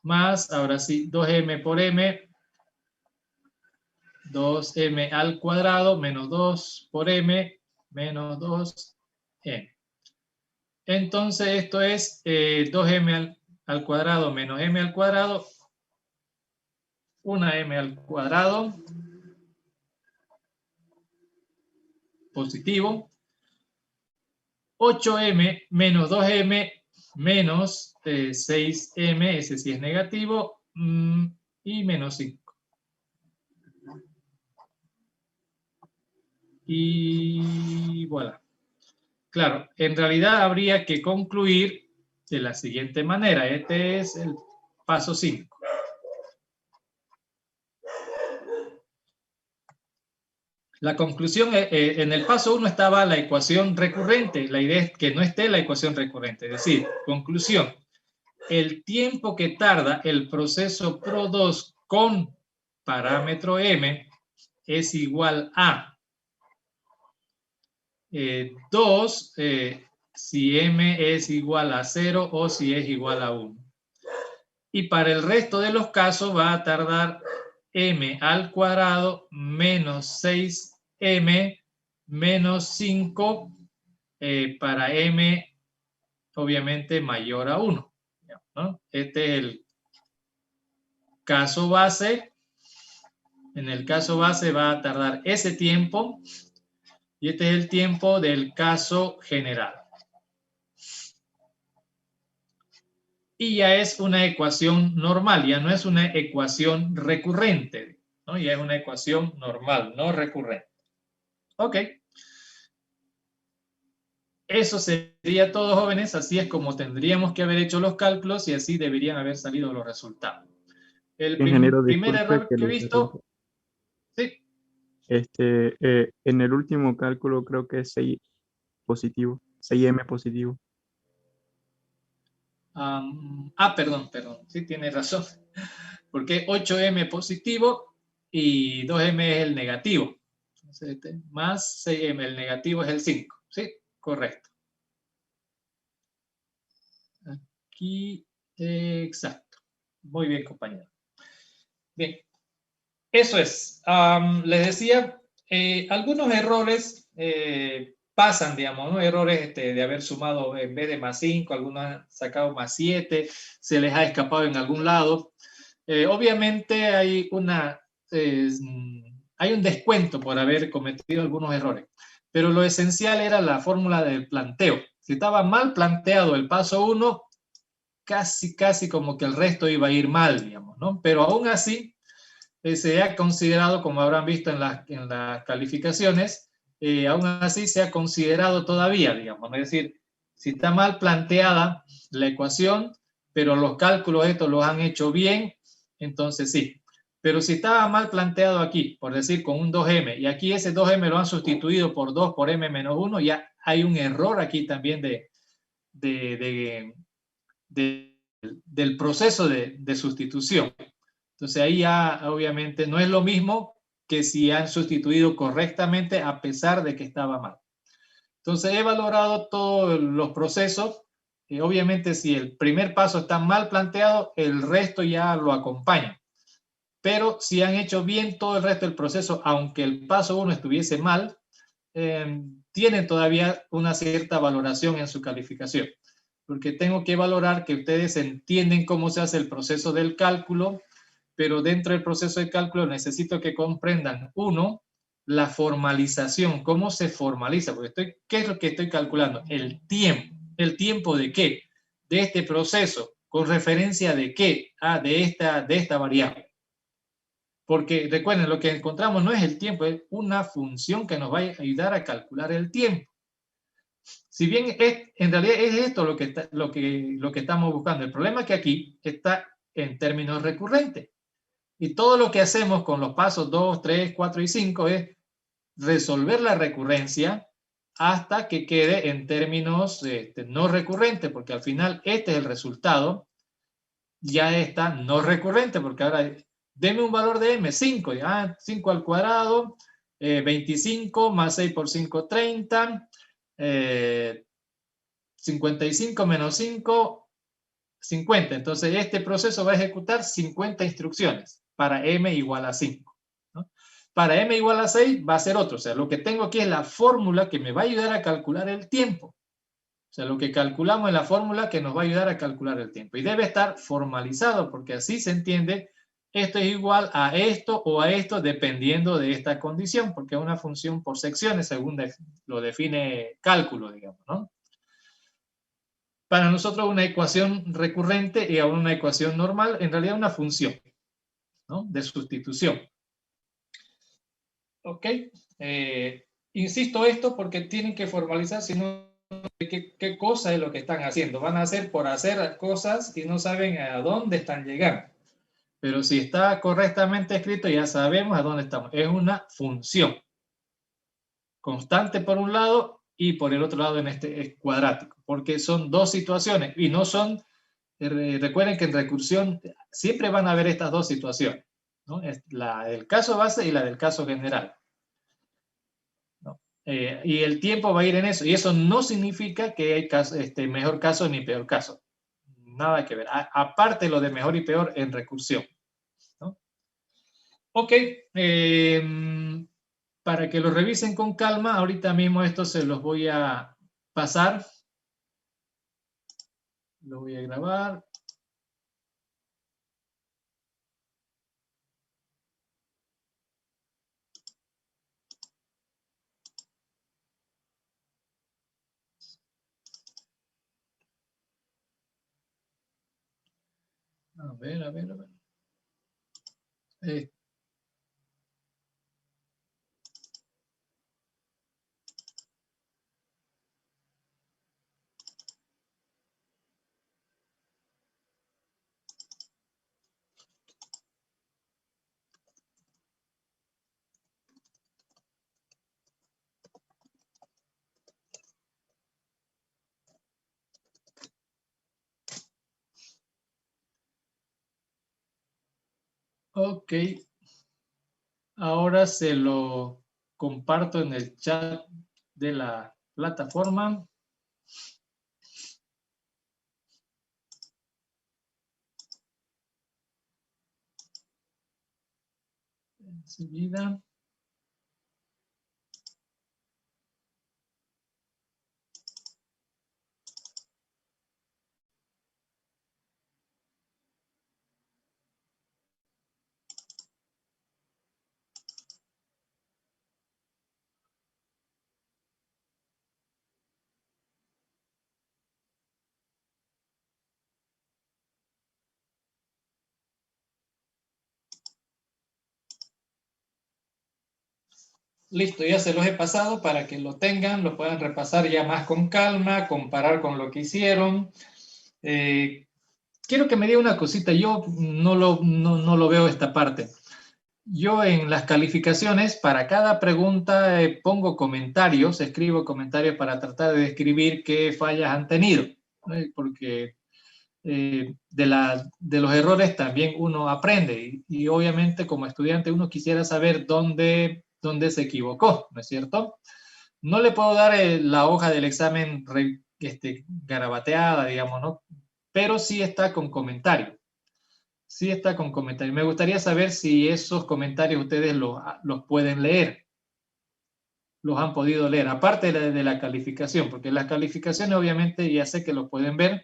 más, ahora sí, 2m por m, 2m al cuadrado, menos 2 por m, menos 2m. Entonces esto es 2m al cuadrado menos m al cuadrado, 1m al cuadrado, positivo, 8m menos 2m menos 6m, ese sí es negativo, y menos 5. Y voilà. Claro, en realidad habría que concluir de la siguiente manera. Este es el paso 5. La conclusión, en el paso 1 estaba la ecuación recurrente. La idea es que no esté la ecuación recurrente. Es decir, conclusión, el tiempo que tarda el proceso PRO2 con parámetro m es igual a 2 si m es igual a 0 o si es igual a 1. Y para el resto de los casos va a tardar m al cuadrado menos 6m menos 5 para m obviamente mayor a 1. ¿No? Este es el caso base. En el caso base va a tardar ese tiempo y este es el tiempo del caso general. Y ya es una ecuación normal, ya no es una ecuación recurrente, ¿no? Ya es una ecuación normal, no recurrente. Ok. Eso sería todo, jóvenes. Así es como tendríamos que haber hecho los cálculos y así deberían haber salido los resultados. El Ingeniero, primer disculpe error que que he le interrumpa. visto, sí. En el último cálculo creo que es 6 positivo, 6m positivo. Perdón, sí tiene razón. Porque 8m positivo y 2m es el negativo. Entonces, más 6m, el negativo es el 5. Sí, correcto. Aquí, exacto. Muy bien, compañero. Bien, eso es. Les decía, algunos errores pasan, digamos, ¿no? Errores de haber sumado en vez de más 5, algunos han sacado más 7, se les ha escapado en algún lado. Obviamente hay un descuento por haber cometido algunos errores, pero lo esencial era la fórmula del planteo. Si estaba mal planteado el paso 1, casi como que el resto iba a ir mal, digamos, ¿no? Pero aún así, se ha considerado, como habrán visto en las calificaciones, aún así se ha considerado todavía, digamos, es decir, si está mal planteada la ecuación, pero los cálculos estos los han hecho bien, entonces sí. Pero si estaba mal planteado aquí, por decir con un 2m, y aquí ese 2m lo han sustituido por 2 por m menos 1, ya hay un error aquí también del proceso de sustitución. Entonces ahí ya obviamente no es lo mismo que si han sustituido correctamente a pesar de que estaba mal. Entonces he valorado todos los procesos. Obviamente si el primer paso está mal planteado, el resto ya lo acompaña. Pero si han hecho bien todo el resto del proceso, aunque el paso 1 estuviese mal, tienen todavía una cierta valoración en su calificación. Porque tengo que valorar que ustedes entienden cómo se hace el proceso del cálculo, pero dentro del proceso de cálculo necesito que comprendan, uno, la formalización, cómo se formaliza, porque ¿qué es lo que estoy calculando? El tiempo. ¿El tiempo de qué? De este proceso. ¿Con referencia de qué? De esta variable. Porque recuerden, lo que encontramos no es el tiempo, es una función que nos va a ayudar a calcular el tiempo. Si bien en realidad es esto lo que estamos buscando, el problema es que aquí está en términos recurrentes. Y todo lo que hacemos con los pasos 2, 3, 4 y 5 es resolver la recurrencia hasta que quede en términos no recurrente, porque al final este es el resultado. Ya está no recurrente, porque ahora deme un valor de m, 5, 5 al cuadrado, 25 más 6 por 5, 30, 55 menos 5, 50. Entonces este proceso va a ejecutar 50 instrucciones para m igual a 5, ¿no? Para m igual a 6 va a ser otro. O sea, lo que tengo aquí es la fórmula que me va a ayudar a calcular el tiempo. O sea, lo que calculamos es la fórmula que nos va a ayudar a calcular el tiempo. Y debe estar formalizado porque así se entiende esto es igual a esto o a esto dependiendo de esta condición, porque es una función por secciones según lo define cálculo, digamos, ¿no? Para nosotros una ecuación recurrente y una ecuación normal, en realidad una función, ¿no? De sustitución. ¿Ok? Insisto esto porque tienen que formalizar, si no, ¿qué cosa es lo que están haciendo? Van a hacer por hacer cosas y no saben a dónde están llegando. Pero si está correctamente escrito, ya sabemos a dónde estamos. Es una función constante por un lado y por el otro lado en este es cuadrático, porque son dos situaciones y no son, recuerden que en recursión siempre van a haber estas dos situaciones, ¿no? Es la del caso base y la del caso general, ¿no? Y el tiempo va a ir en eso, y eso no significa que hay caso, mejor caso ni peor caso. Nada que ver. Aparte lo de mejor y peor en recursión, ¿no? Ok, para que lo revisen con calma, ahorita mismo esto se los voy a pasar. Lo voy a grabar. A ver, a ver, a ver. Ok. Ahora se lo comparto en el chat de la plataforma. Enseguida. Listo, ya se los he pasado para que lo tengan, lo puedan repasar ya más con calma, comparar con lo que hicieron. Quiero que me diga una cosita, yo no lo veo esta parte. Yo en las calificaciones, para cada pregunta pongo comentarios, escribo comentarios para tratar de describir qué fallas han tenido, porque de los errores también uno aprende y obviamente como estudiante uno quisiera saber dónde se equivocó, ¿no es cierto? No le puedo dar la hoja del examen garabateada, digamos, ¿no? Pero sí está con comentarios. Sí está con comentarios. Me gustaría saber si esos comentarios ustedes los pueden leer, los han podido leer, aparte de la calificación, porque las calificaciones obviamente ya sé que los pueden ver,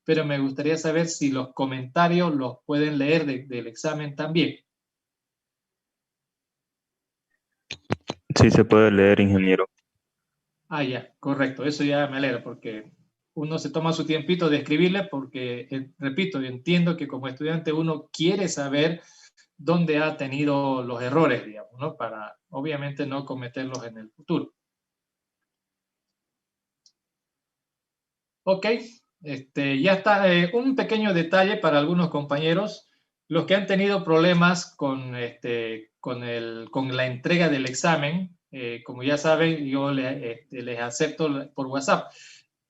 pero me gustaría saber si los comentarios los pueden leer del examen también. Sí, se puede leer, ingeniero. Ah, ya, correcto, eso ya me alegra, porque uno se toma su tiempito de escribirle, porque, repito, entiendo que como estudiante uno quiere saber dónde ha tenido los errores, digamos, ¿no? Para, obviamente, no cometerlos en el futuro. Ok, ya está. Un pequeño detalle para algunos compañeros. Los que han tenido problemas con la entrega del examen, como ya saben, yo les acepto por WhatsApp.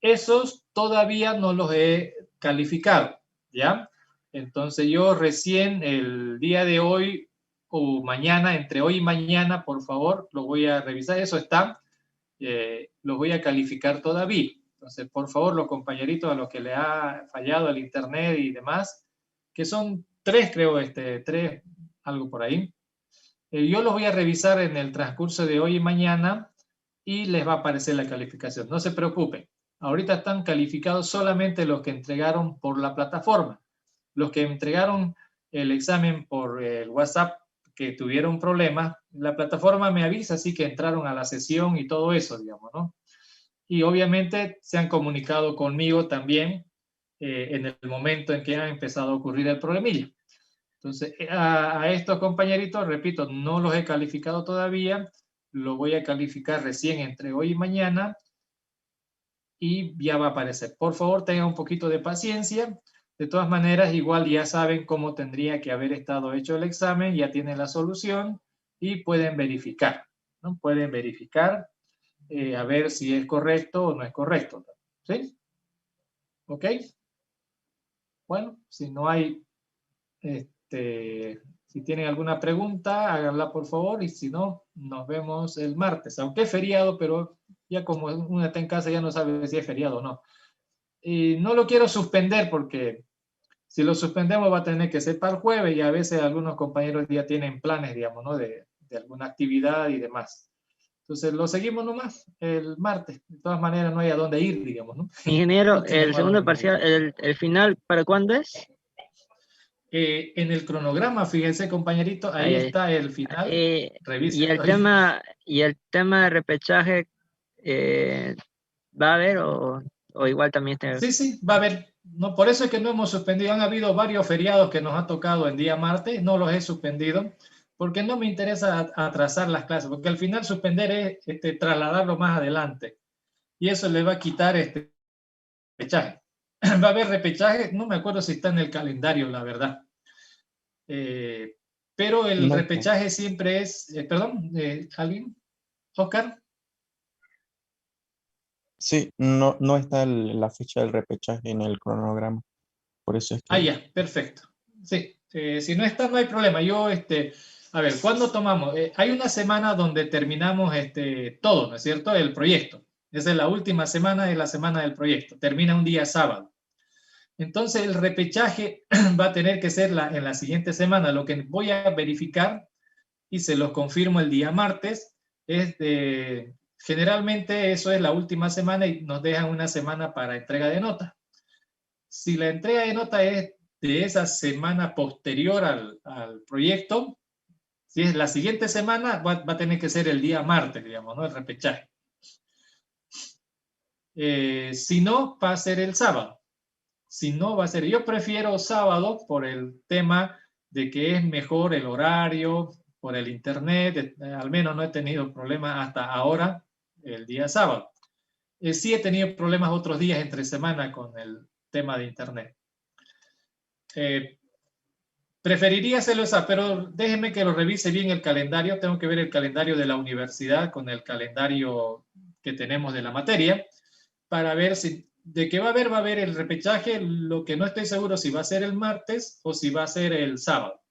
Esos todavía no los he calificado, ¿ya? Entonces yo recién el día de hoy o mañana, entre hoy y mañana, por favor, lo voy a revisar. Eso está, lo voy a calificar todavía. Entonces, por favor, los compañeritos a los que le ha fallado el internet y demás, que son 3, creo, 3, algo por ahí. Yo los voy a revisar en el transcurso de hoy y mañana y les va a aparecer la calificación. No se preocupen. Ahorita están calificados solamente los que entregaron por la plataforma. Los que entregaron el examen por el WhatsApp que tuvieron problemas, la plataforma me avisa, así que entraron a la sesión y todo eso, digamos, ¿no? Y obviamente se han comunicado conmigo también en el momento en que ha empezado a ocurrir el problemilla. Entonces, a estos compañeritos, repito, no los he calificado todavía, lo voy a calificar recién entre hoy y mañana y ya va a aparecer. Por favor, tengan un poquito de paciencia. De todas maneras, igual ya saben cómo tendría que haber estado hecho el examen, ya tienen la solución y pueden verificar, ¿no? Pueden verificar a ver si es correcto o no es correcto. ¿Sí? ¿Ok? Bueno, si no hay, si tienen alguna pregunta, háganla por favor y si no, nos vemos el martes. Aunque es feriado, pero ya como uno está en casa ya no sabe si es feriado o no. Y no lo quiero suspender porque si lo suspendemos va a tener que ser para el jueves y a veces algunos compañeros ya tienen planes, digamos, ¿no? De alguna actividad y demás. Entonces lo seguimos nomás el martes. De todas maneras no hay a dónde ir, digamos, ¿no? Ingeniero, No tenemos el a segundo dónde ir. parcial, el final, ¿para cuándo es? En el cronograma, fíjense, compañerito, ahí Ahí, está el final. y Revísenlo ahí. el tema de repechaje, ¿va a haber o igual también está? Sí, sí, va a haber. No, por eso es que no hemos suspendido. Han habido varios feriados que nos ha tocado en día martes, no los he suspendido, porque no me interesa atrasar las clases, porque al final suspender es trasladarlo más adelante. Y eso le va a quitar repechaje. Va a haber repechaje, no me acuerdo si está en el calendario, la verdad. Pero el No, repechaje siempre es, perdón, ¿alguien? ¿Oscar? sí, no, no está la fecha del repechaje en el cronograma. Por eso es Ah, que ya, perfecto. Sí, si no está, no hay problema. Yo, a ver, ¿cuándo tomamos? Hay una semana donde terminamos todo, ¿no es cierto? El proyecto. Esa es la última semana, es la semana del proyecto. Termina un día sábado. Entonces, el repechaje va a tener que ser en la siguiente semana. Lo que voy a verificar, y se los confirmo el día martes, es generalmente eso es la última semana y nos dejan una semana para entrega de notas. Si la entrega de nota es de esa semana posterior al proyecto, si es la siguiente semana, va a tener que ser el día martes, digamos, ¿no? El repechaje. Si no, va a ser el sábado. Si no, va a ser, yo prefiero sábado por el tema de que es mejor el horario, por el internet, al menos no he tenido problemas hasta ahora, el día sábado. Sí he tenido problemas otros días entre semana con el tema de internet. Preferiría hacerlo esa, pero déjenme que lo revise bien el calendario. Tengo que ver el calendario de la universidad con el calendario que tenemos de la materia para ver si de qué va a haber el repechaje. Lo que no estoy seguro si va a ser el martes o si va a ser el sábado.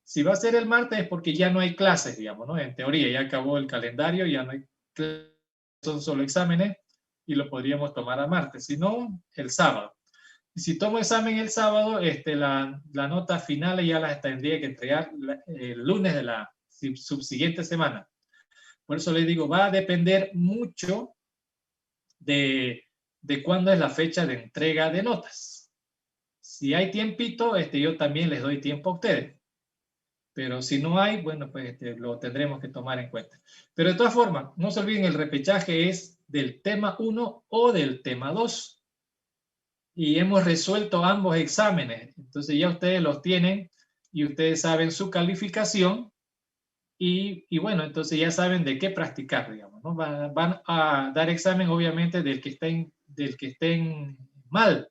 Si va a ser el martes es porque ya no hay clases, digamos, ¿no? En teoría ya acabó el calendario, ya no hay clases, son solo exámenes y lo podríamos tomar a martes. Si no, el sábado. Y si tomo examen el sábado, la nota final ya las tendría que entregar el lunes de la subsiguiente semana. Por eso les digo, va a depender mucho de cuándo es la fecha de entrega de notas. Si hay tiempito, yo también les doy tiempo a ustedes. Pero si no hay, bueno, pues lo tendremos que tomar en cuenta. Pero de todas formas, no se olviden, el repechaje es del tema 1 o del tema 2. Y hemos resuelto ambos exámenes. Entonces ya ustedes los tienen y ustedes saben su calificación y bueno, entonces ya saben de qué practicar, digamos, ¿no? Van a dar examen obviamente del que estén mal.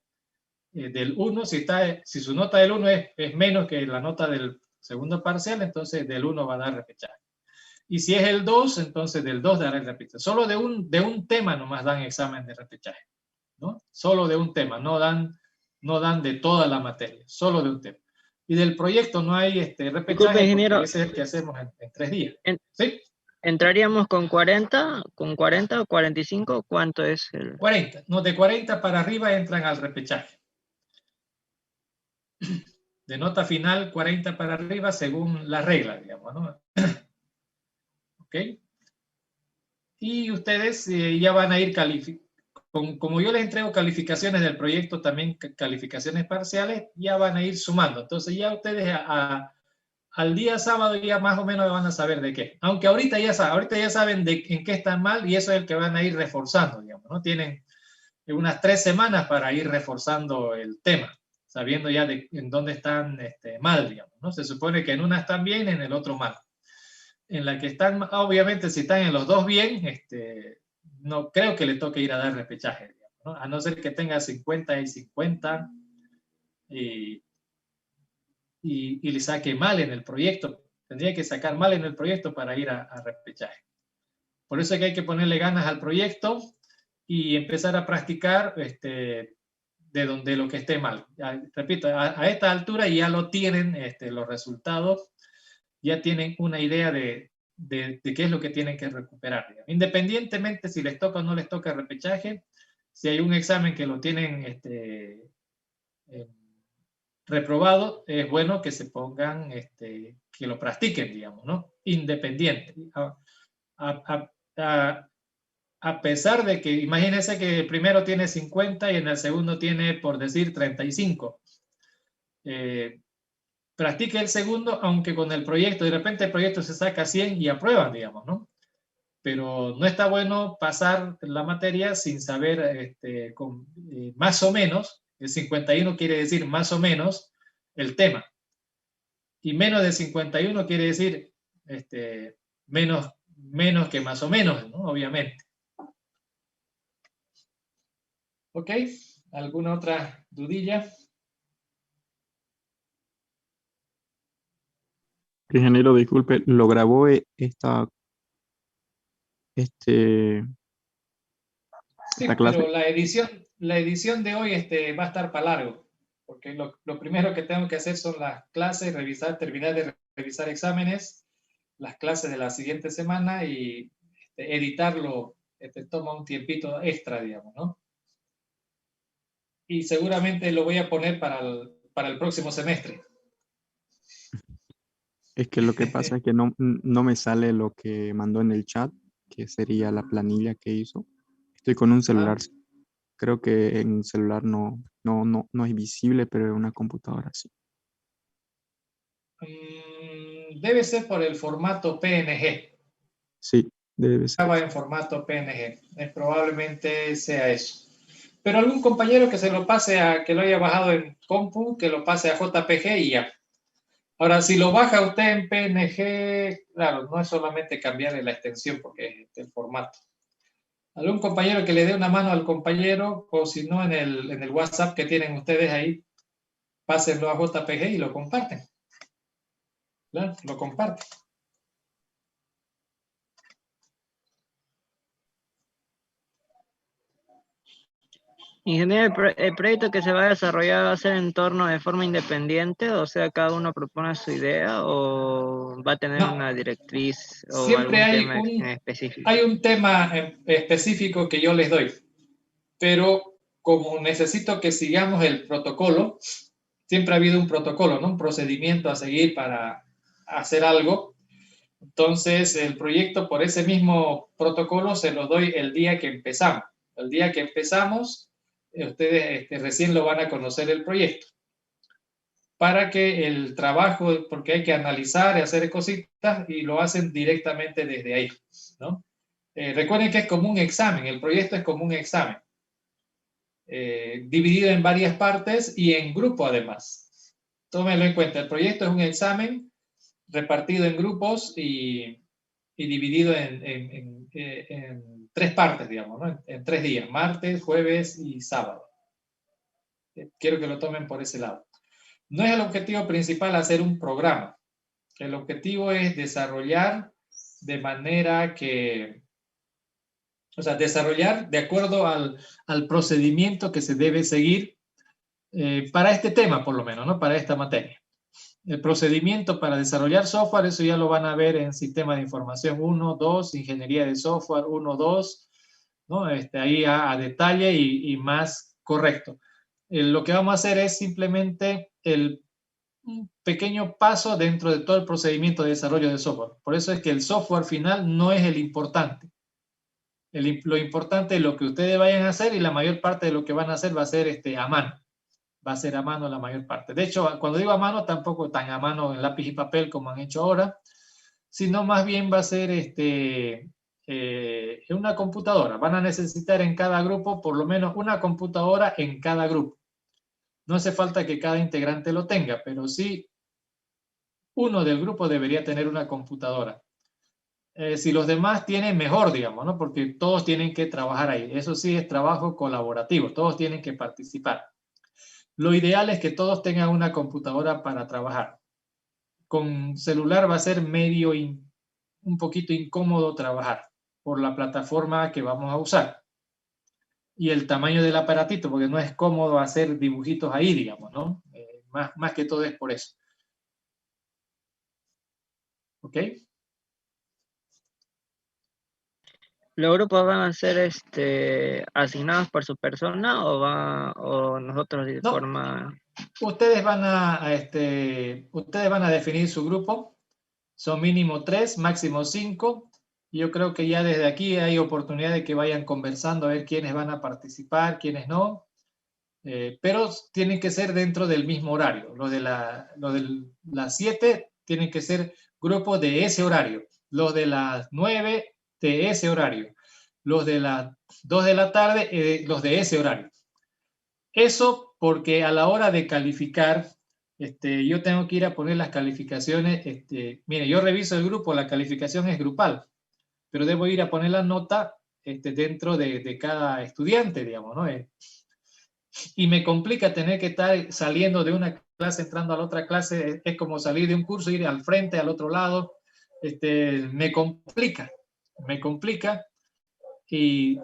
del 1, si su nota del 1 es menos que la nota del segundo parcial, entonces del 1 va a dar repechaje. Y si es el 2, entonces del 2 dará el repechaje. Solo de un tema nomás dan examen de repechaje, ¿no? Solo de un tema, no dan de toda la materia, solo de un tema. Y del proyecto no hay repechaje. Disculpe, ingeniero. Porque ese es el que hacemos en 3 días. ¿Sí? ¿Entraríamos con 40 o 45? ¿Cuánto es el...? 40. No, de 40 para arriba entran al repechaje. De nota final, 40 para arriba según la regla, digamos, ¿no? ¿Ok? Y ustedes ya van a ir calificando. Como yo les entrego calificaciones del proyecto, también calificaciones parciales, ya van a ir sumando. Entonces ya ustedes al día sábado ya más o menos van a saber de qué. Aunque ahorita ya saben en qué están mal y eso es el que van a ir reforzando, digamos, ¿no? Tienen unas 3 semanas para ir reforzando el tema, sabiendo ya en dónde están mal, digamos, ¿no? Se supone que en una están bien, en el otro mal. En la que están, obviamente, si están en los dos bien, no creo que le toque ir a dar repechaje, digamos, ¿no? A no ser que tenga 50 y 50 y le saque mal en el proyecto. Tendría que sacar mal en el proyecto para ir a repechaje. Por eso es que hay que ponerle ganas al proyecto y empezar a practicar de lo que esté mal. Repito, a esta altura ya lo tienen los resultados, ya tienen una idea de qué es lo que tienen que recuperar. Digamos. Independientemente si les toca o no les toca repechaje, si hay un examen que lo tienen reprobado, es bueno que se pongan, que lo practiquen, digamos, ¿no? Independiente. A pesar de que, imagínense que el primero tiene 50 y en el segundo tiene, por decir, 35. Practique el segundo, aunque con el proyecto, de repente el proyecto se saca 100 y aprueban, digamos, ¿no? Pero no está bueno pasar la materia sin saber más o menos, el 51 quiere decir más o menos el tema. Y menos de 51 quiere decir menos que más o menos, ¿no? Obviamente. ¿Ok? ¿Alguna otra dudilla? Ingeniero, disculpe, ¿lo grabó esta Sí, clase? pero la edición de hoy va a estar para largo, porque lo primero que tengo que hacer son las clases, terminar de revisar exámenes, las clases de la siguiente semana y editarlo toma un tiempito extra, digamos, ¿no? Y seguramente lo voy a poner para el próximo semestre. Es que lo que pasa es que no me sale lo que mandó en el chat, que sería la planilla que hizo. Estoy con un celular. Creo que en un celular no es visible, pero en una computadora sí. Debe ser por el formato PNG. Sí, debe ser. Estaba en formato PNG. Probablemente sea eso. Pero algún compañero que se lo pase que lo haya bajado en compu, que lo pase a JPG y ya. Ahora, si lo baja usted en PNG, claro, no es solamente cambiarle la extensión porque es el formato. Algún compañero que le dé una mano al compañero, o si no en el WhatsApp que tienen ustedes ahí, pásenlo a JPG y lo comparten. ¿Claro? Lo comparten. Ingeniero, ¿el proyecto que se va a desarrollar va a ser en torno de forma independiente? O sea, cada uno propone su idea o va a tener No, una directriz o siempre algún tema en específico. hay un tema específico que yo les doy, pero como necesito que sigamos el protocolo, siempre ha habido un protocolo, ¿no? Un procedimiento a seguir para hacer algo. Entonces, el proyecto por ese mismo protocolo se lo doy el día que empezamos. El día que empezamos, ustedes recién lo van a conocer el proyecto. Para que el trabajo, porque hay que analizar y hacer cositas y lo hacen directamente desde ahí, ¿no? Recuerden que es como un examen, el proyecto es como un examen, dividido en varias partes y en grupo además. Tómenlo en cuenta, el proyecto es un examen repartido en grupos y dividido en 3 partes, digamos, ¿no? En 3 días, martes, jueves y sábado. quiero que lo tomen por ese lado. No es el objetivo principal hacer un programa. El objetivo es desarrollar de manera que, o sea, desarrollar de acuerdo al procedimiento que se debe seguir para este tema, por lo menos, ¿no? Para esta materia. El procedimiento para desarrollar software, eso ya lo van a ver en Sistema de Información 1, 2, Ingeniería de Software 1, 2, ¿no? Ahí a detalle y más correcto. Lo que vamos a hacer es simplemente un pequeño paso dentro de todo el procedimiento de desarrollo de software. Por eso es que el software final no es el importante. Lo importante es lo que ustedes vayan a hacer y la mayor parte de lo que van a hacer va a ser a mano. Va a ser a mano la mayor parte. De hecho, cuando digo a mano, tampoco tan a mano en lápiz y papel como han hecho ahora, sino más bien va a ser en una computadora. Van a necesitar en cada grupo por lo menos una computadora en cada grupo. No hace falta que cada integrante lo tenga, pero sí uno del grupo debería tener una computadora. Si los demás tienen, mejor, digamos, ¿no? Porque todos tienen que trabajar ahí. Eso sí es trabajo colaborativo, todos tienen que participar. Lo ideal es que todos tengan una computadora para trabajar. Con celular va a ser un poquito incómodo trabajar por la plataforma que vamos a usar. Y el tamaño del aparatito, porque no es cómodo hacer dibujitos ahí, digamos, ¿no? Más que todo es por eso. ¿Ok? ¿Los grupos van a ser asignados por su persona o nosotros de No. forma... Ustedes van a definir su grupo. Son mínimo 3, máximo 5. Yo creo que ya desde aquí hay oportunidad de que vayan conversando a ver quiénes van a participar, quiénes no. Pero tienen que ser dentro del mismo horario. Los de las 7 tienen que ser grupos de ese horario. Los de las 9 de ese horario. Los de las 2 de la tarde, los de ese horario. Eso porque a la hora de calificar, yo tengo que ir a poner las calificaciones. Mire, yo reviso el grupo, la calificación es grupal, pero debo ir a poner la nota dentro de cada estudiante, digamos, ¿no? Y me complica tener que estar saliendo de una clase, entrando a la otra clase. Es como salir de un curso, ir al frente, al otro lado. Me complica. Y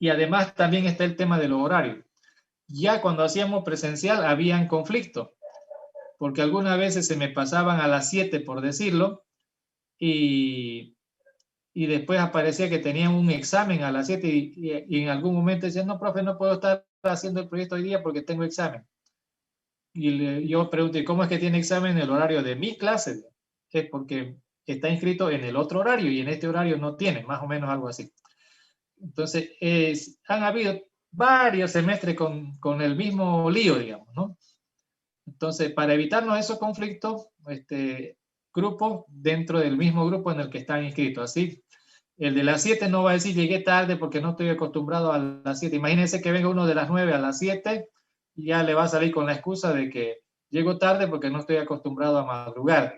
además también está el tema de los horarios. Ya cuando hacíamos presencial habían conflictos, porque algunas veces se me pasaban a las 7, por decirlo, y después aparecía que tenían un examen a las 7 y en algún momento decían, no, profe, no puedo estar haciendo el proyecto hoy día porque tengo examen. Y yo pregunté, ¿cómo es que tiene examen en el horario de mi clase? Es porque está inscrito en el otro horario y en este horario no tiene, más o menos algo así. Entonces, han habido varios semestres con el mismo lío, digamos, ¿no? Entonces, para evitarnos esos conflictos, grupos dentro del mismo grupo en el que están inscritos. Así, el de las 7 no va a decir llegué tarde porque no estoy acostumbrado a las 7. Imagínense que venga uno de las 9 a las 7 y ya le va a salir con la excusa de que llego tarde porque no estoy acostumbrado a madrugar.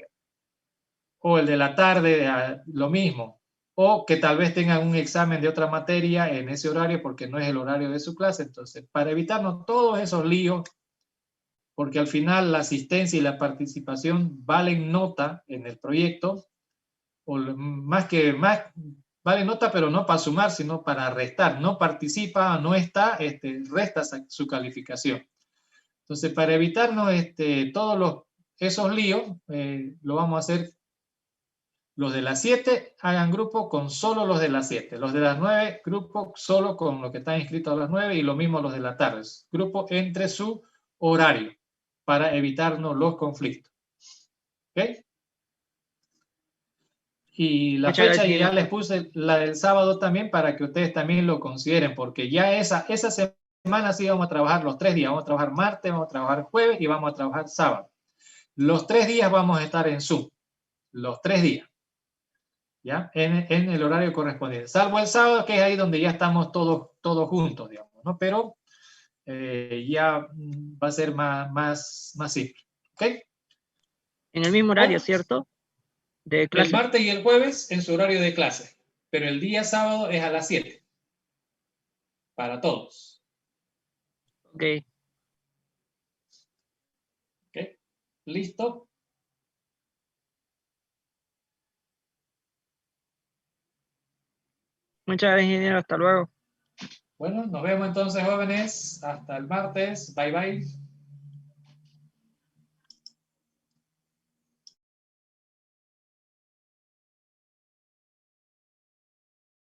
O el de la tarde, lo mismo. O que tal vez tengan un examen de otra materia en ese horario porque no es el horario de su clase. Entonces, para evitarnos todos esos líos, porque al final la asistencia y la participación valen nota en el proyecto, o más vale nota, pero no para sumar, sino para restar. No participa, no está, resta su calificación. Entonces, para evitarnos todos esos líos, lo vamos a hacer. Los de las 7 hagan grupo con solo los de las 7. Los de las 9, grupo solo con los que están inscritos a las 9 y lo mismo los de la tarde. Grupo entre su horario para evitarnos los conflictos. ¿Ok? Y la fecha ya les puse la del sábado también para que ustedes también lo consideren, porque ya esa semana sí vamos a trabajar los 3 días. Vamos a trabajar martes, vamos a trabajar jueves y vamos a trabajar sábado. Los 3 días vamos a estar en Zoom. Los 3 días. ¿Ya? En el horario correspondiente. Salvo el sábado, que es ahí donde ya estamos todos juntos, digamos, ¿no? Pero ya va a ser más simple. ¿Ok? En el mismo horario, ¿cierto? De clase. El martes y el jueves en su horario de clase, pero el día sábado es a las 7. Para todos. Ok. ¿Listo? Muchas gracias, ingeniero. Hasta luego. Bueno, nos vemos entonces, jóvenes. Hasta el martes. Bye, bye.